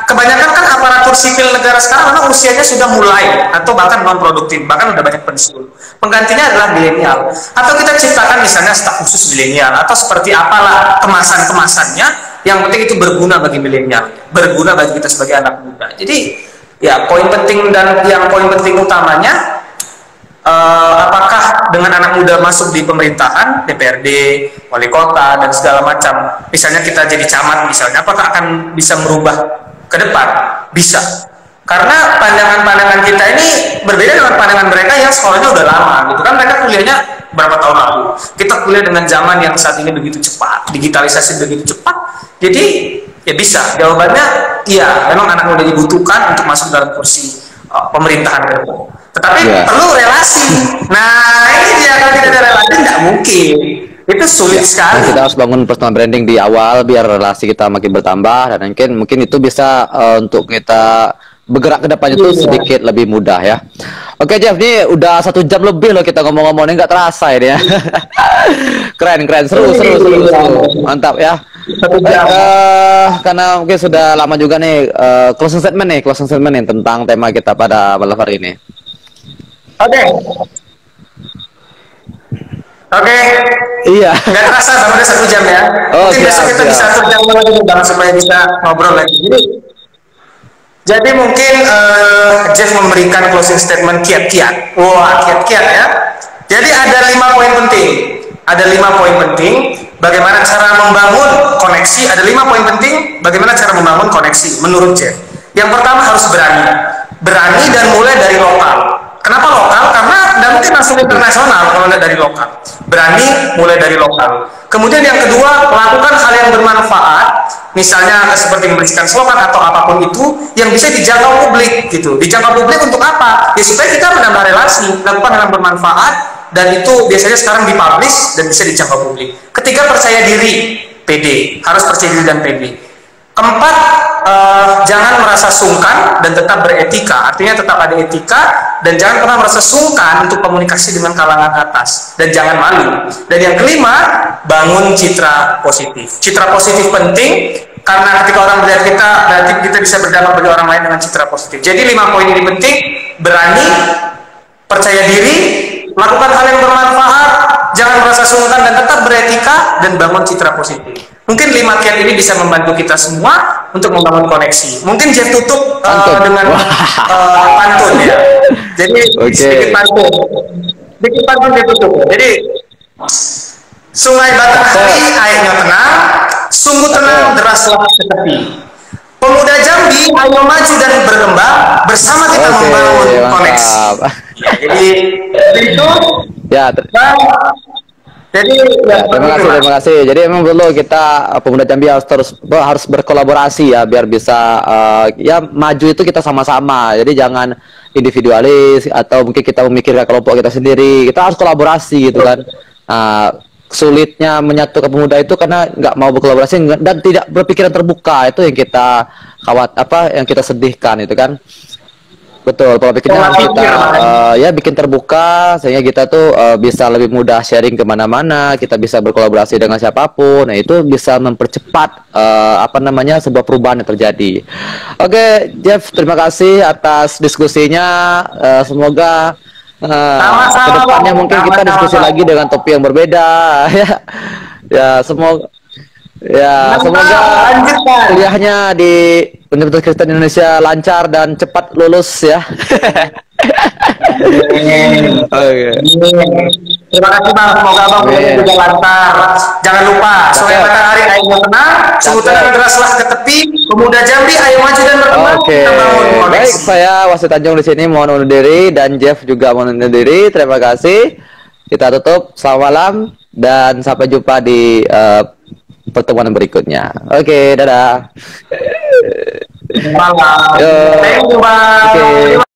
kebanyakan kan aparatur sipil negara sekarang memang usianya sudah mulai atau bahkan non produktif, bahkan udah banyak pensiun. Penggantinya adalah milenial, atau kita ciptakan misalnya staf khusus milenial atau seperti apalah kemasannya, yang penting itu berguna bagi milenial, berguna bagi kita sebagai anak muda. Jadi ya poin penting dan yang poin penting utamanya, apakah dengan anak muda masuk di pemerintahan, DPRD, wali kota, dan segala macam, misalnya kita jadi camat misalnya, apakah akan bisa merubah ke depan? Bisa. Karena pandangan-pandangan kita ini berbeda dengan pandangan mereka yang sekolahnya udah lama, gitu kan. Mereka kuliahnya berapa tahun lalu. Kita kuliah dengan zaman yang saat ini begitu cepat, digitalisasi begitu cepat. Jadi, ya bisa. Jawabannya, iya, memang anak muda dibutuhkan untuk masuk dalam kursi pemerintahan ke depan. Tetapi perlu relasi. Nah ini dia, kalau tidak ada relasi nggak mungkin. Itu sulit sekali. Kita harus bangun personal branding di awal biar relasi kita makin bertambah, dan mungkin itu bisa untuk kita bergerak ke depannya itu sedikit lebih mudah ya. Oke Jeff, ini udah 1 jam lebih loh kita ngomong-ngomongnya, nggak terasa ini ya. Keren, seru, mantap ya. Karena mungkin sudah lama juga nih, closing statement nih tentang tema kita pada malam hari ini. Oke. Iya. Nggak terasa udah 1 jam ya. Mungkin besok kita bisa 1 jam lagi bang, supaya bisa ngobrol lagi. Jadi mungkin Jeff memberikan closing statement kiat-kiat. Wah, kiat-kiat ya. Jadi ada 5 poin penting. Ada 5 poin penting bagaimana cara membangun koneksi. Ada 5 poin penting bagaimana cara membangun koneksi menurut Jeff. Yang pertama harus berani dan mulai dari lokal. Kenapa lokal? Karena tidak mungkin langsung internasional kalau tidak dari lokal. Berani mulai dari lokal. Kemudian yang kedua, lakukan hal yang bermanfaat, misalnya seperti membersihkan slogan atau apapun itu yang bisa dijangkau publik gitu. Dijangkau publik untuk apa? Ya supaya kita menambah relasi, lakukan hal yang bermanfaat, dan itu biasanya sekarang dipublish dan bisa dijangkau publik. Ketiga, percaya diri, pede, harus percaya diri dan pede. Keempat, jangan merasa sungkan dan tetap beretika, artinya tetap ada etika, dan jangan pernah merasa sungkan untuk komunikasi dengan kalangan atas, dan jangan malu. Dan yang kelima, bangun citra positif. Citra positif penting, karena ketika orang melihat kita, berarti kita bisa berdampak bagi orang lain dengan citra positif. Jadi 5 poin ini penting: berani, percaya diri, lakukan hal yang bermanfaat, jangan merasa sungkan dan tetap beretika, dan bangun citra positif. Mungkin 5 kiat ini bisa membantu kita semua untuk membangun koneksi. Mungkin Jeff tutup dengan pantun ya. Jadi sedikit pantun dia tutup. Jadi sungai Batanghari airnya tenang, sungguh tenang deraslah ke tepi. Pemuda Jambi ayo maju dan berkembang, bersama kita membangun koneksi. Ya, jadi itu. Ya. Jadi terima kasih. Jadi memang perlu kita pemuda Jambi harus berkolaborasi ya, biar bisa ya maju itu kita sama-sama. Jadi jangan individualis atau mungkin kita memikirkan kelompok kita sendiri. Kita harus kolaborasi gitu kan. Sulitnya menyatukan pemuda itu karena nggak mau berkolaborasi dan tidak berpikiran terbuka, itu yang kita yang kita sedihkan itu kan. Betul, pola pikirnya harus kita ya bikin terbuka sehingga kita tuh bisa lebih mudah sharing kemana-mana, kita bisa berkolaborasi dengan siapapun. Nah itu bisa mempercepat sebuah perubahan yang terjadi. Oke, Jeff, terima kasih atas diskusinya. Semoga kedepannya mungkin kita diskusi lagi dengan topik yang berbeda. Semoga kuliahnya di Universitas Kristen Indonesia lancar dan cepat lulus ya. Terima kasih bang, semoga abang kuliahnya juga lancar. Jangan lupa, sungai Batanghari airnya tenang, sungguh tenang deraslah ke tepi. Pemuda Jambi ayo maju dan berkembang. Baik, saya Wasit Tanjung di sini mohon undur diri, dan Jeff juga mohon undur diri. Terima kasih. Kita tutup. Selamat malam dan sampai jumpa di pertemuan berikutnya. Oke, dadah. Malam. Yo. Thank you, Oke. Bang.